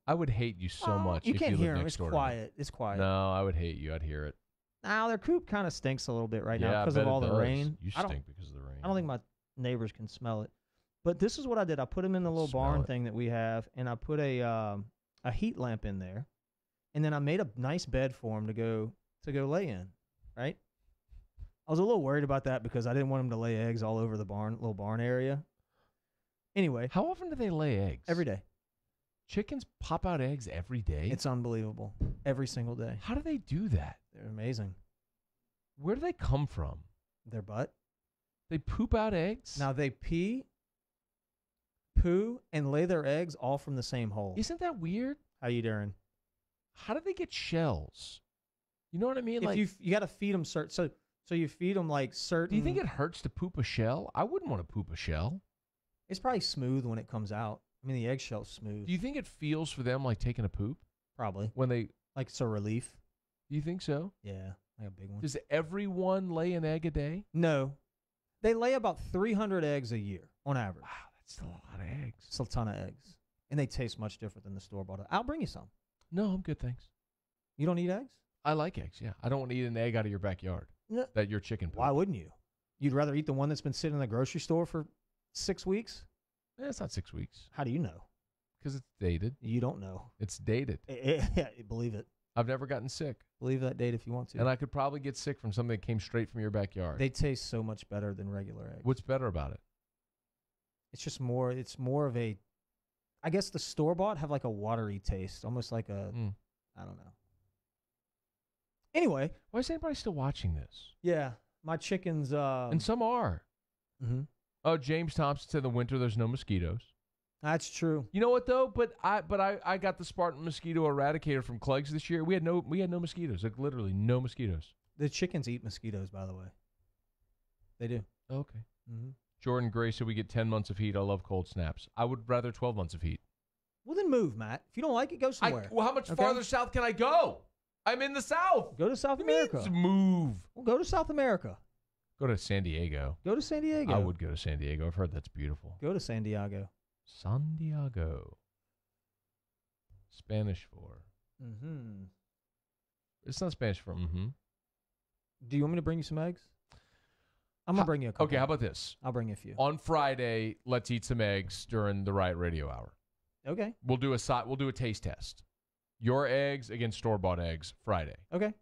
I would hate you so much. You if can't you hear lived them. next It's door to me. quiet. It's quiet. No, I would hate you. I'd hear it. Now their coop kind of stinks a little bit right Yeah, now I because bet of it all the does. rain. You I don't. stink because of the rain. I don't think my neighbors can smell it. But this is what I did. I put them in the little Smell barn it. thing that we have, and I put a heat lamp in there, and then I made a nice bed for them to go lay in. Right. I was a little worried about that because I didn't want them to lay eggs all over the little barn area. Anyway, How often do they lay eggs? every day. Chickens pop out eggs every day? It's unbelievable. Every single day. How do they do that? They're amazing. Where do they come from? Their butt. They poop out eggs? Now they pee, poo, and lay their eggs all from the same hole. Isn't that weird? How you doing? How do they get shells? You know what I mean? If Like, you got to feed them so you feed them like certain. do you think it hurts to poop a shell? I wouldn't want to poop a shell. It's probably smooth when it comes out. I mean, the eggshell's smooth. Do you think it feels for them like taking a poop Probably when they? like it's a relief. Do you think so? Yeah, like a big one. Does everyone lay an egg a day? No, they lay about 300 eggs a year on average. Wow, that's still a lot of eggs. It's a ton of eggs, and they taste much different than the store bought. I'll bring you some. No, I'm good, thanks. You don't eat eggs? I like eggs. Yeah, I don't want to eat an egg out of your backyard. No. That your chicken. Poop. Why wouldn't you? You'd rather eat the one that's been sitting in the grocery store for 6 weeks? It's not 6 weeks How do you know? because it's dated. You don't know. It's dated. Yeah, believe it. I've never gotten sick, Believe that date if you want to. and I could probably get sick from something that came straight from your backyard. They taste so much better than regular eggs. What's better about it? It's just more. It's more of a. I guess the store bought have like a watery taste, almost like a. I don't know. Anyway, Why is anybody still watching this? yeah, my chickens. And some are. Mhm. Oh, James Thompson said in the winter there's no mosquitoes. That's true. You know what though? But I got the Spartan mosquito eradicator from Clegg's this year. We had no mosquitoes. Like literally no mosquitoes. The chickens eat mosquitoes, by the way. They do. Okay. Mm-hmm. Jordan Gray said we get 10 months of heat. I love cold snaps. I would rather 12 months of heat. Well, then move, Matt. If you don't like it, go somewhere. Well, how much Okay. farther south can I go? I'm in the South. Go to South What do you mean America. move. Well, go to South America. Go to San Diego. Go to San Diego. I would go to San Diego. I've heard that's beautiful. Go to San Diego. San Diego. Spanish for. Mm-hmm. It's not Spanish for. Mm-hmm. Do you want me to bring you some eggs? I'm gonna bring you a couple. Okay, how about this? I'll bring you a few. On Friday, let's eat some eggs during the Riot Radio Hour. Okay. We'll do a taste test. Your eggs against store-bought eggs Friday. Okay.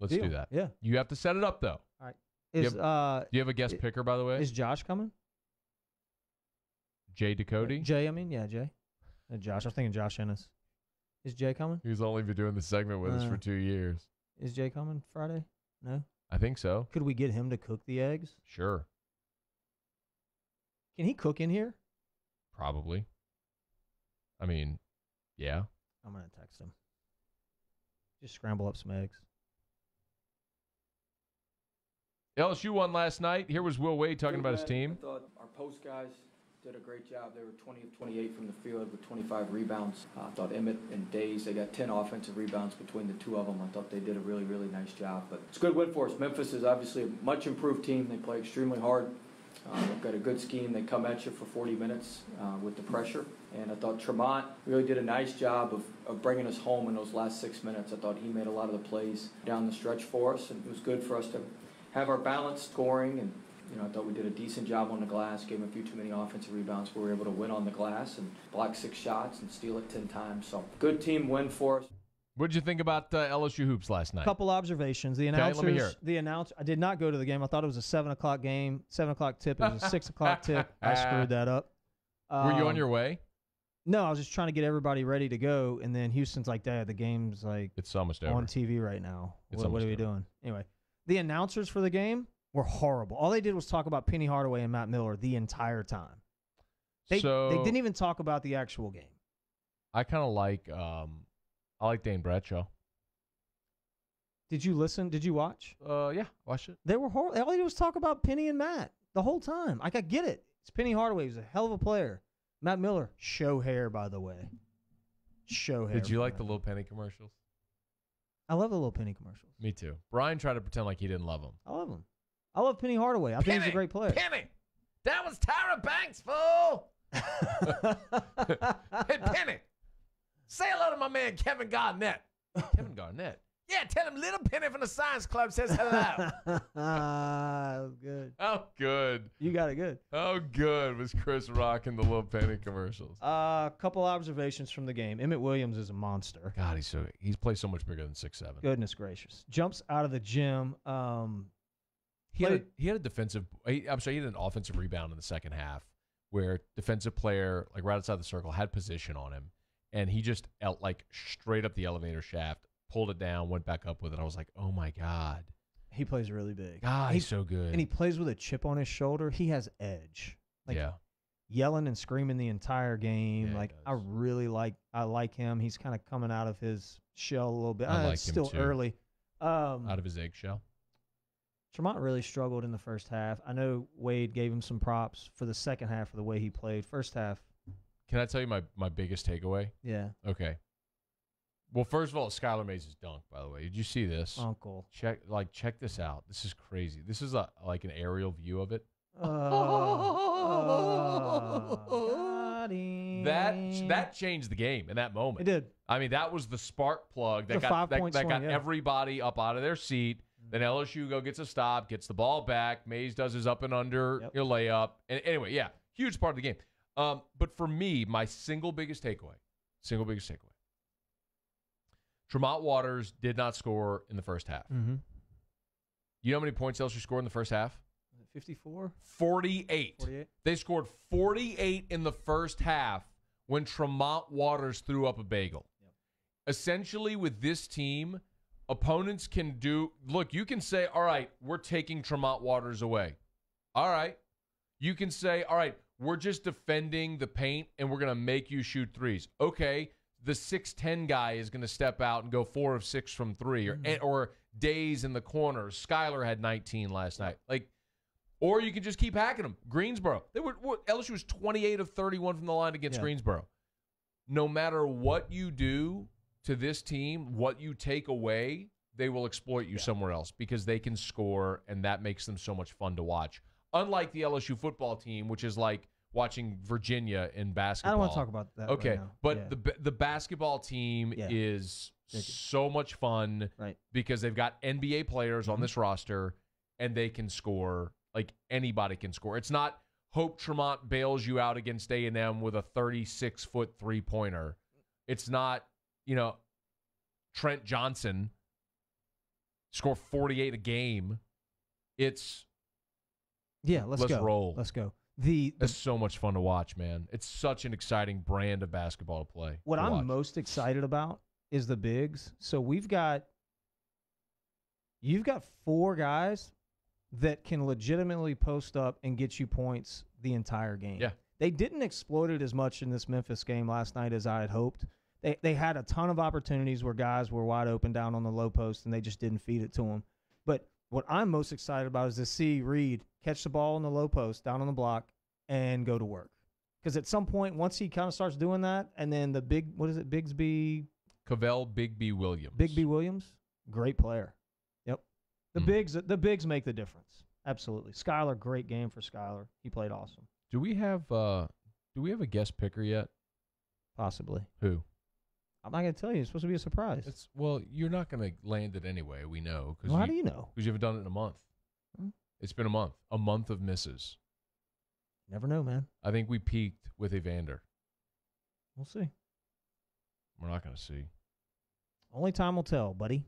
Let's Deal. do that. Yeah. You have to set it up though. All right. Do Is you have a guest picker, by the way? is Josh coming? Jay Ducote? Jay, I mean, yeah, Jay. Josh. I was thinking Josh Ennis. Is Jay coming? He's only been doing this segment with us for 2 years. Is Jay coming Friday? No. I think so. Could we get him to cook the eggs? Sure. Can he cook in here? Probably. I mean, yeah. I'm gonna text him. Just scramble up some eggs. LSU won last night. Here was Will Wade talking about his team. I thought our post guys did a great job. They were 20 of 28 from the field with 25 rebounds. I thought Emmett and Days, they got 10 offensive rebounds between the two of them. I thought they did a really, really nice job. But it's a good win for us. Memphis is obviously a much improved team. They play extremely hard. They've got a good scheme. They come at you for 40 minutes with the pressure. And I thought Tremont really did a nice job of bringing us home in those last 6 minutes. I thought he made a lot of the plays down the stretch for us, and it was good for us to have our balanced scoring. And I thought we did a decent job on the glass, gave him a few too many offensive rebounds, but we were able to win on the glass and block 6 shots and steal it 10 times. So good team win for us. What did you think about LSU hoops last night? Couple observations. The Okay, announcers. let me hear it. I did not go to the game. I thought it was a 7 o'clock game. 7 o'clock tip. It was a 6 o'clock tip. I screwed that up. Were you on your way? No, I was just trying to get everybody ready to go, and then Houston's like, "Dad, the game's It's almost over. on TV right now. It's What are we almost over. doing?" Anyway, the announcers for the game were horrible. All they did was talk about Penny Hardaway and Matt Miller the entire time. They didn't even talk about the actual game. I kind of like I like Dane Bradshaw. Did you listen? Did you watch? Yeah, watched it. They were horrible. All they did was talk about Penny and Matt the whole time. I get it. It's Penny Hardaway. He's a hell of a player. Matt Miller, show hair, by the way. Show hair. Did you like the Little Penny commercials? I love the Little Penny commercials. Me too. Brian tried to pretend like he didn't love them. I love him. I love Penny Hardaway. I think he's a great player. Penny! That was Tyra Banks, fool! Hey, Penny! Say hello to my man Kevin Garnett. Kevin Garnett? Yeah, tell him Little Penny from the Science Club says hello. That was good. How good. You got it good. How good was Chris Rock in the Little Penny commercials? Couple observations from the game. Emmett Williams is a monster. God, he's played so much bigger than 6'7". Goodness gracious. Jumps out of the gym. He had a defensive. I'm sorry, he had an offensive rebound in the second half where defensive player, like right outside the circle, had position on him, and he just straight up the elevator shaft, pulled it down, went back up with it. I was like, oh my God. He plays really big. God, he's so good. And he plays with a chip on his shoulder. He has edge. Yeah. Yelling and screaming the entire game. Yeah, I like him. He's kind of coming out of his shell a little bit. I like it's him still too. early. Out of his eggshell. Tremont really struggled in the first half. I know Wade gave him some props for the second half of the way he played. First half. Can I tell you my biggest takeaway? Yeah. Okay. Well, first of all, Skylar Mays' dunk, by the way. Did you see this? Uncle. Check this out. This is crazy. This is like an aerial view of it. That changed the game in that moment. It did. I mean, that was the spark plug that The got 5-point swing, yeah. everybody up out of their seat. Then LSU gets a stop, gets the ball back. Mays does his up and under layup. And anyway, yeah, huge part of the game. But for me, my single biggest takeaway, Tremont Waters did not score in the first half. Mm-hmm. You know how many points LSU scored in the first half? 54? 48. They scored 48 in the first half when Tremont Waters threw up a bagel. Yep. Essentially, with this team, opponents can you can say, all right, we're taking Tremont Waters away. All right. You can say, all right, we're just defending the paint and we're going to make you shoot threes. Okay, the 6'10 guy is going to step out and go 4 of 6 from 3 or Days in the corner. Skylar had 19 last night. Or you can just keep hacking them. Greensboro. LSU was 28 of 31 from the line against Greensboro. No matter what you do to this team, what you take away, they will exploit you somewhere else because they can score, and that makes them so much fun to watch. Unlike the LSU football team, which is like watching Virginia in basketball. I don't want to talk about that right now. But the basketball team is so much fun because they've got NBA players on this roster, and they can score. Like, anybody can score. It's not Hope Tremont bails you out against A&M with a 36-foot three-pointer. It's not, Trent Johnson score 48 a game. It's let's go. Roll. Let's go. It's so much fun to watch, man. It's such an exciting brand of basketball to play. What I'm most excited about is the bigs. So you've got 4 guys that can legitimately post up and get you points the entire game. Yeah. They didn't exploit it as much in this Memphis game last night as I had hoped. They had a ton of opportunities where guys were wide open down on the low post, and they just didn't feed it to them. But what I'm most excited about is to see Reed catch the ball on the low post, down on the block, and go to work. Because at some point, once he kind of starts doing that, and then Bigsby? Cavell Bigby Williams. Bigby Williams, great player. Yep. The bigs make the difference. Absolutely. Skylar, great game for Skylar. He played awesome. Do we have a guest picker yet? Possibly. Who? I'm not going to tell you. It's supposed to be a surprise. You're not going to land it anyway. We know. Well, how do you know? Because you haven't done it in a month. It's been a month. A month of misses. Never know, man. I think we peaked with Evander. We'll see. We're not going to see. Only time will tell, buddy.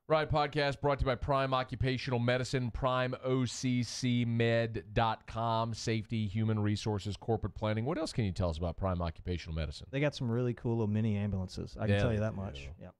Riot Podcast brought to you by Prime Occupational Medicine, primeoccmed.com, safety, human resources, corporate planning. What else can you tell us about Prime Occupational Medicine? They got some really cool little mini ambulances. I can tell you that much. Yep.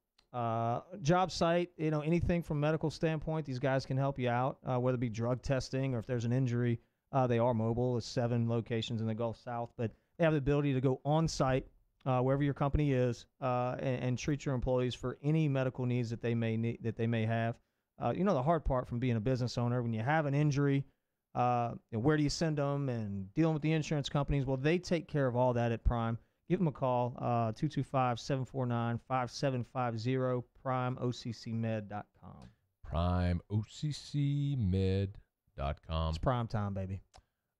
Job site, anything from medical standpoint, these guys can help you out, whether it be drug testing or if there's an injury. They are mobile. There's 7 locations in the Gulf South, but they have the ability to go on site wherever your company is and treat your employees for any medical needs that they may have. The hard part from being a business owner, when you have an injury, where do you send them and dealing with the insurance companies? Well, they take care of all that at Prime. Give them a call, 225-749-5750, primeoccmed.com. primeoccmed.com. It's prime time, baby.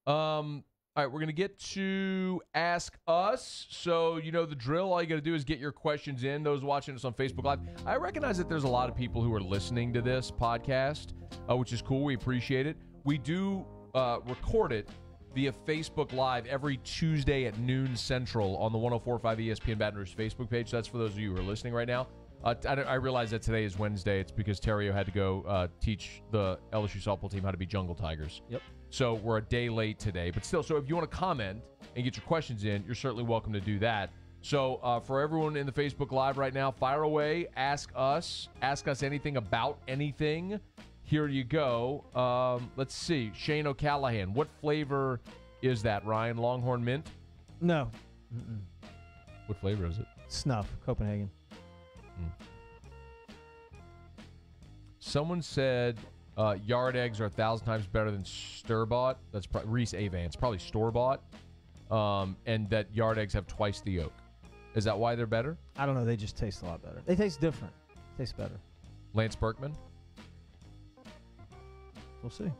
All right, we're going to get to Ask Us. So, you know the drill. All you got to do is get your questions in. Those watching us on Facebook Live. I recognize that there's a lot of people who are listening to this podcast, which is cool. We appreciate it. We do record it via Facebook Live every Tuesday at noon Central on the 104.5 ESPN Baton Rouge Facebook page. So that's for those of you who are listening right now. I realize that today is Wednesday. It's because Theriot had to go teach the LSU softball team how to be jungle tigers. Yep. So we're a day late today. But still, so if you want to comment and get your questions in, you're certainly welcome to do that. So for everyone in the Facebook Live right now, fire away. Ask us anything about anything. Here you go. Let's see. Shane O'Callahan. What flavor is that, Ryan? Longhorn mint? No. What flavor is it? Snuff, Copenhagen. Someone said yard eggs are 1,000 times better than store-bought. That's Reese Avance, probably store-bought. And that yard eggs have twice the yolk. Is that why they're better? I don't know. They just taste a lot better. They taste different. Taste better. Lance Berkman? We'll see.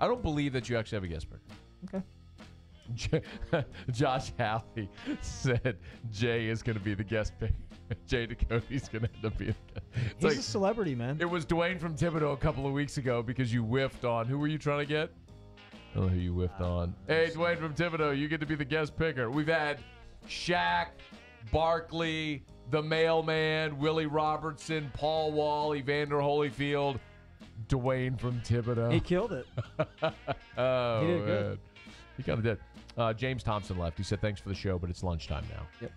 I don't believe that you actually have a guest picker. Okay. Josh Halley said Jay is going to be the guest picker. Jay Ducote's going to end up being. He's a celebrity, man. It was Dwayne from Thibodeau a couple of weeks ago because you whiffed on. Who were you trying to get? I don't know who you whiffed on. Hey, Dwayne from Thibodeau, you get to be the guest picker. We've had Shaq, Barkley, the Mailman, Willie Robertson, Paul Wall, Evander Holyfield, Dwayne from Thibodeau. He killed it. Oh, he did good. man. He kind of did. James Thompson left. He said, thanks for the show, but it's lunchtime now. Yep.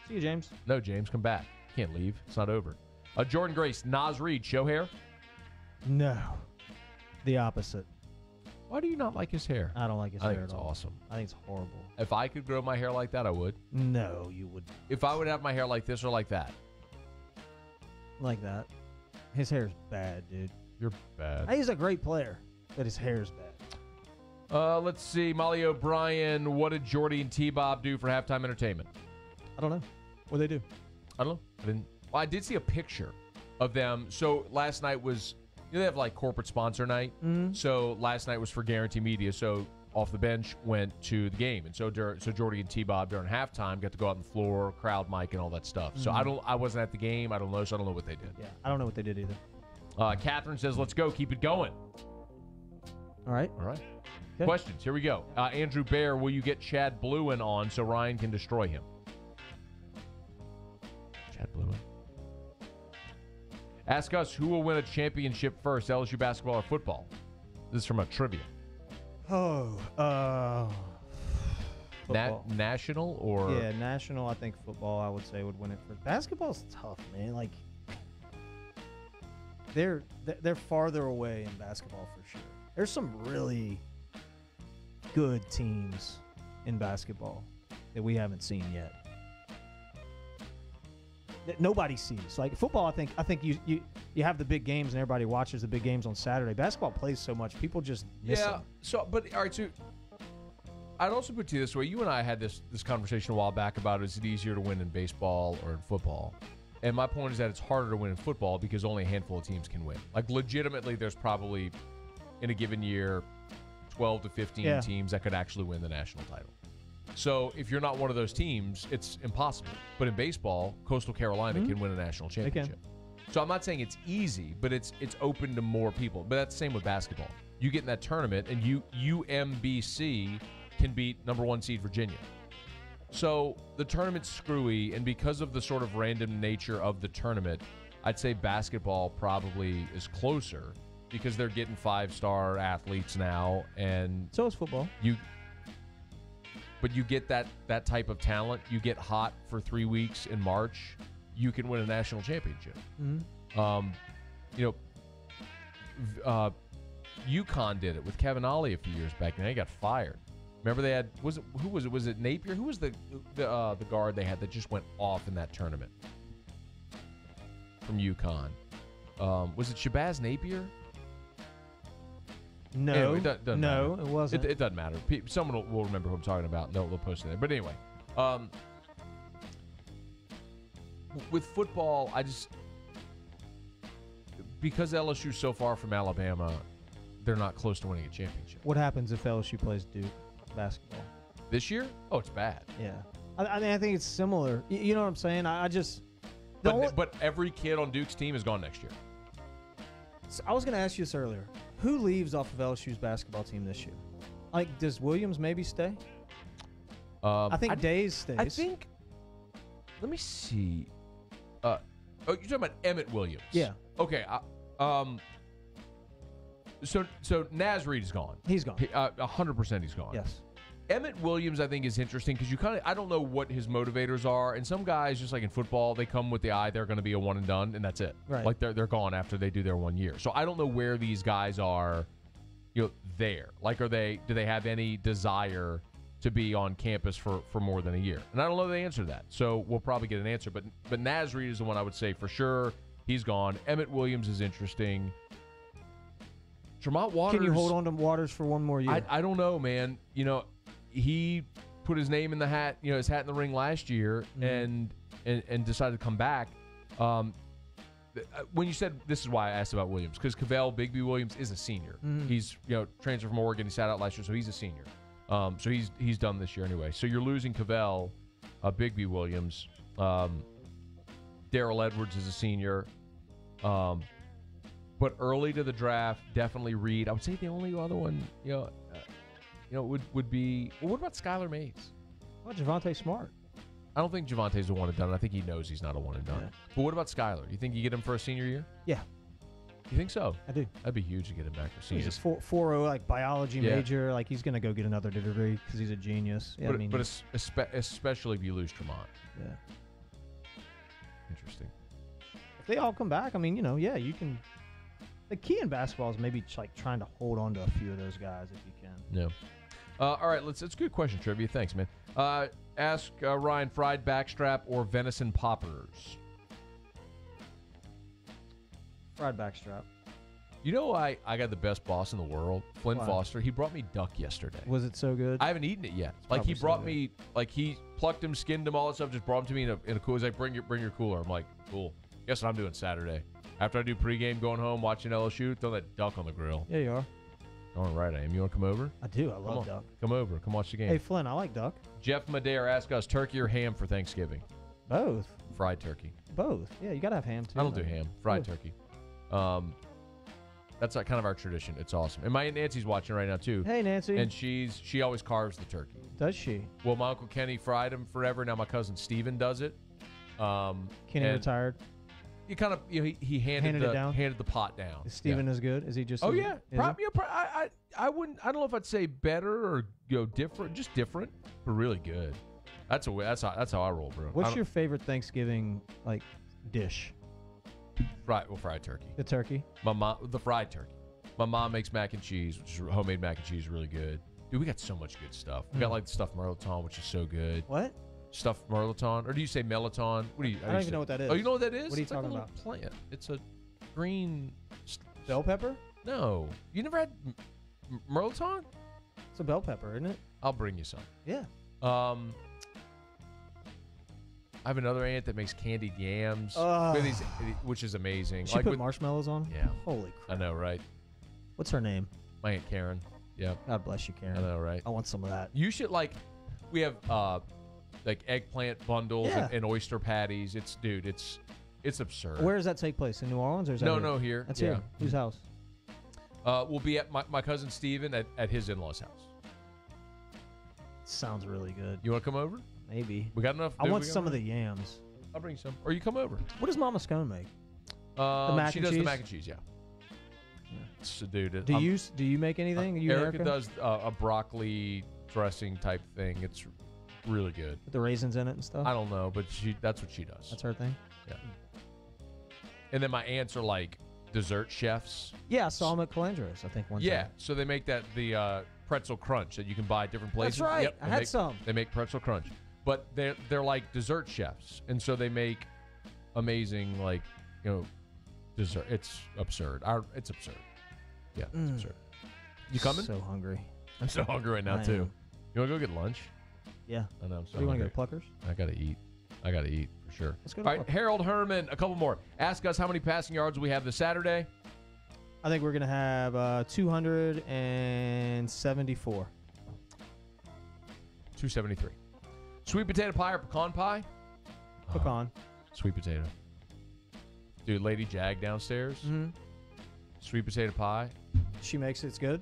See you, James. No, James, come back. Can't leave. It's not over. Jordan Grace, Nas Reed, show hair? No. The opposite. Why do you not like his hair? I don't like his I hair think it's at all. awesome. I think it's horrible. If I could grow my hair like that, I would. No, you would. If I would have my hair like this or like that. Like that. His hair's bad, dude. You're bad. He's a great player, but his hair's bad. Let's see. Molly O'Brien, what did Jordy and T-Bob do for halftime entertainment? I don't know. What they do? I don't know. I did see a picture of them. So last night was, they have like corporate sponsor night. Mm-hmm. So last night was for Guarantee Media. So off the bench went to the game. And so Jordy and T-Bob during halftime got to go out on the floor, crowd mic and all that stuff. Mm-hmm. So I wasn't at the game. I don't know. So I don't know what they did. Yeah, I don't know what they did either. Catherine says, let's go. Keep it going. All right. All right. Okay. Questions. Here we go. Andrew Bear, will you get Chad Bluin on so Ryan can destroy him? Chad Bluin. Ask us who will win a championship first, LSU basketball or football? This is from a trivia. Football. National or? Yeah, national. I think football, I would say, would win it first. Basketball's tough, man. Like, they're farther away in basketball for sure. There's some really good teams in basketball that we haven't seen yet. That nobody sees. Like football, I think you have the big games and everybody watches the big games on Saturday. Basketball plays so much, people just miss them. So, but all right, so I'd also put it to you this way. You and I had this conversation a while back about is it easier to win in baseball or in football? And my point is that it's harder to win in football because only a handful of teams can win. Like legitimately, there's probably in a given year 12 to 15 teams that could actually win the national title. So if you're not one of those teams, it's impossible. But in baseball, Coastal Carolina can win a national championship. So I'm not saying it's easy, but it's open to more people. But that's the same with basketball. You get in that tournament, and UMBC can beat number 1 seed Virginia. So the tournament's screwy, and because of the sort of random nature of the tournament, I'd say basketball probably is closer because they're getting 5-star athletes now, and So is football. But you get that type of talent. You get hot for 3 weeks in March, you can win a national championship. UConn did it with Kevin Ollie a few years back, and they got fired. Remember they had was it Napier? Who was the guard they had that just went off in that tournament from UConn? Was it Shabazz Napier? No, Anyway, it doesn't no, matter. it wasn't. It doesn't matter. Someone will remember who I'm talking about. They'll post it there. But anyway, with football, because LSU's so far from Alabama, they're not close to winning a championship. What happens if LSU plays Duke basketball? This year? Oh, it's bad. Yeah. I mean, I think it's similar. You know what I'm saying? But every kid on Duke's team is gone next year. So I was going to ask you this earlier. Who leaves off of LSU's basketball team this year? Like, does Williams maybe stay? I think Days stays. I think. Let me see. You're talking about Emmett Williams. Yeah. Okay. So Naz Reid is gone. He's gone. 100% he's gone. Yes. Emmett Williams, I think, is interesting because I don't know what his motivators are. And some guys, just like in football, they come with the eye they're going to be a one and done, and that's it. Right. Like they're gone after they do their 1 year. So I don't know where these guys are, there. Like, do they have any desire to be on campus for more than a year? And I don't know the answer to that. So we'll probably get an answer. But Naz Reid is the one I would say for sure. He's gone. Emmett Williams is interesting. Tremont Waters. Can you hold on to Waters for one more year? I don't know, man. He put his name in the hat, his hat in the ring last year, and decided to come back. When you said, this is why I asked about Williams, because Cavell Bigby Williams is a senior. He's transferred from Oregon. He sat out last year, so he's a senior. So he's done this year anyway. So you're losing Cavell, Bigby Williams. Darrell Edwards is a senior. But early to the draft, definitely Reed. I would say the only other one, would be. Well, what about Skylar Mays? Well, Javonte Smart. I don't think Javonte's a one and done. I think he knows he's not a one and done. Yeah. But what about Skylar? You think you get him for a senior year? Yeah. You think so? I do. That'd be huge to get him back for senior. He's a 4.0 like biology major. Like, he's going to go get another degree because he's a genius. Yeah, but especially if you lose Tremont. Yeah. Interesting. If they all come back, you can. The key in basketball is maybe like trying to hold on to a few of those guys if you can. Yeah. All right, it's a good question, Trivia. Thanks, man. Ask Ryan, fried backstrap or venison poppers? Fried backstrap. I got the best boss in the world, Flynn Foster. He brought me duck yesterday. Was it so good? I haven't eaten it yet. It's He brought me, he plucked him, skinned him, all that stuff, just brought him to me in a cooler. He's like, bring your cooler. I'm like, cool. Guess what I'm doing Saturday? After I do pregame, going home, watching LSU, throw that duck on the grill. Yeah, you are. All right, I am. You want to come over? I do. I love duck. Come over. Come watch the game. Hey, Flynn, I like duck. Jeff Madare asked us, turkey or ham for Thanksgiving? Both. Fried turkey. Both. Yeah, you got to have ham, too. I don't do ham. Fried turkey. That's kind of our tradition. It's awesome. And my Aunt Nancy's watching right now, too. Hey, Nancy. And she always carves the turkey. Does she? Well, my Uncle Kenny fried him forever. Now my cousin Steven does it. Kenny retired? You kind of, he handed the pot down. Is Steven as good? Is he just? Oh, yeah. I wouldn't. I don't know if I'd say better or different. Just different, but really good. That's how I roll, bro. What's your favorite Thanksgiving dish? Fried turkey. The turkey. The fried turkey. My mom makes mac and cheese, which is homemade mac and cheese, is really good. Dude, we got so much good stuff. We got the stuffed merloton, which is so good. What? Stuffed merloton, or do you say melloton? What do you? I don't even know what that is. Oh, you know what that is? What are you it's talking like a about? Plant. It's a green bell pepper. No, you never had merloton? It's a bell pepper, isn't it? I'll bring you some. Yeah. I have another aunt that makes candied yams, which is amazing. She put marshmallows on? Yeah. Holy crap. I know, right? What's her name? My Aunt Karen. Yeah. God bless you, Karen. I know, right? I want some of that. You should we have eggplant bundles and oyster patties. It's absurd. Where does that take place? In New Orleans or is that No, here. That's here. Whose house? We'll be at my cousin Steven at his in-laws' house. Sounds really good. You want to come over? Maybe. We got enough. I want some of the yams. I'll bring some. Or you come over. What does Mama Scone make? She does the mac and cheese, yeah. So, dude, Do you make anything? Erica does a broccoli dressing type thing. It's really good. With the raisins in it and stuff? I don't know, but that's what she does. That's her thing? Yeah. And then my aunts are like dessert chefs. Yeah, I saw them at Calandros, I think, one time. So they make the pretzel crunch that you can buy at different places. That's right. Yep, I had some. They make pretzel crunch. But they're like dessert chefs. And so they make amazing, like, dessert. It's absurd. It's absurd. Yeah, it's absurd. You coming? So hungry. I'm so hungry right now, I too. am. You want to go get lunch? Yeah. I know. I'm so Do you want to hungry. go to Pluckers? I got to eat for sure. Let's go All to right, Pluckers. Harold Herman, a couple more. Ask us how many passing yards we have this Saturday. I think we're going to have 274. 273. Sweet potato pie or pecan pie? Pecan. Sweet potato. Dude, Lady Jag downstairs. Mm-hmm. Sweet potato pie. She makes it. It's good.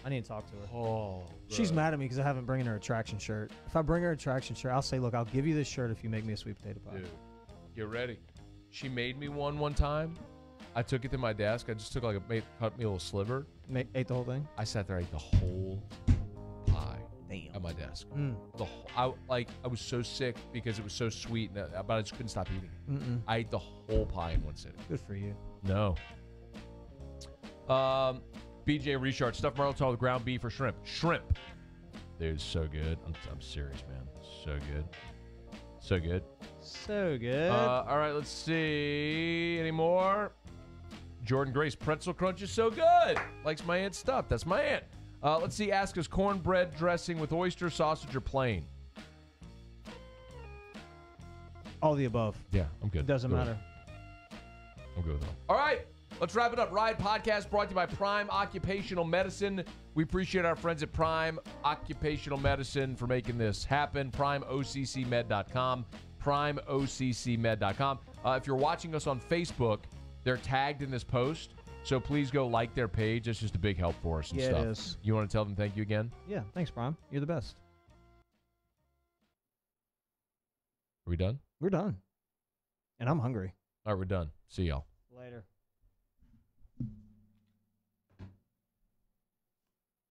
I need to talk to her. Oh, She's mad at me because I haven't bringing her a traction shirt. If I bring her a traction shirt, I'll say, look, I'll give you this shirt if you make me a sweet potato pie. Dude, get ready. She made me one time. I took it to my desk. I just took cut me a little sliver. Ate the whole thing? I sat there, ate the whole pie. Damn. At my desk. Mm. I was so sick because it was so sweet, but I just couldn't stop eating it. Mm-mm. I ate the whole pie in one sitting. Good for you. No. BJ Richard, stuffed Marlton with ground beef or shrimp. Shrimp. Dude, so good. I'm serious, man. So good. So good. So good. All right, let's see. Any more? Jordan Grace, pretzel crunch is so good. Likes my aunt's stuff. That's my aunt. Let's see. Ask us cornbread dressing with oyster, sausage, or plain. All the above. Yeah, I'm good. It doesn't Good. matter. I'm good with it all. All right, let's wrap it up. Riot Podcast brought to you by Prime Occupational Medicine. We appreciate our friends at Prime Occupational Medicine for making this happen. PrimeOCCMed.com. PrimeOCCMed.com. If you're watching us on Facebook, they're tagged in this post. So please go like their page. It's just a big help for us and Yeah, stuff. it is. You want to tell them thank you again? Yeah, thanks, Prime. You're the best. Are we done? We're done. And I'm hungry. All right, we're done. See y'all. Later.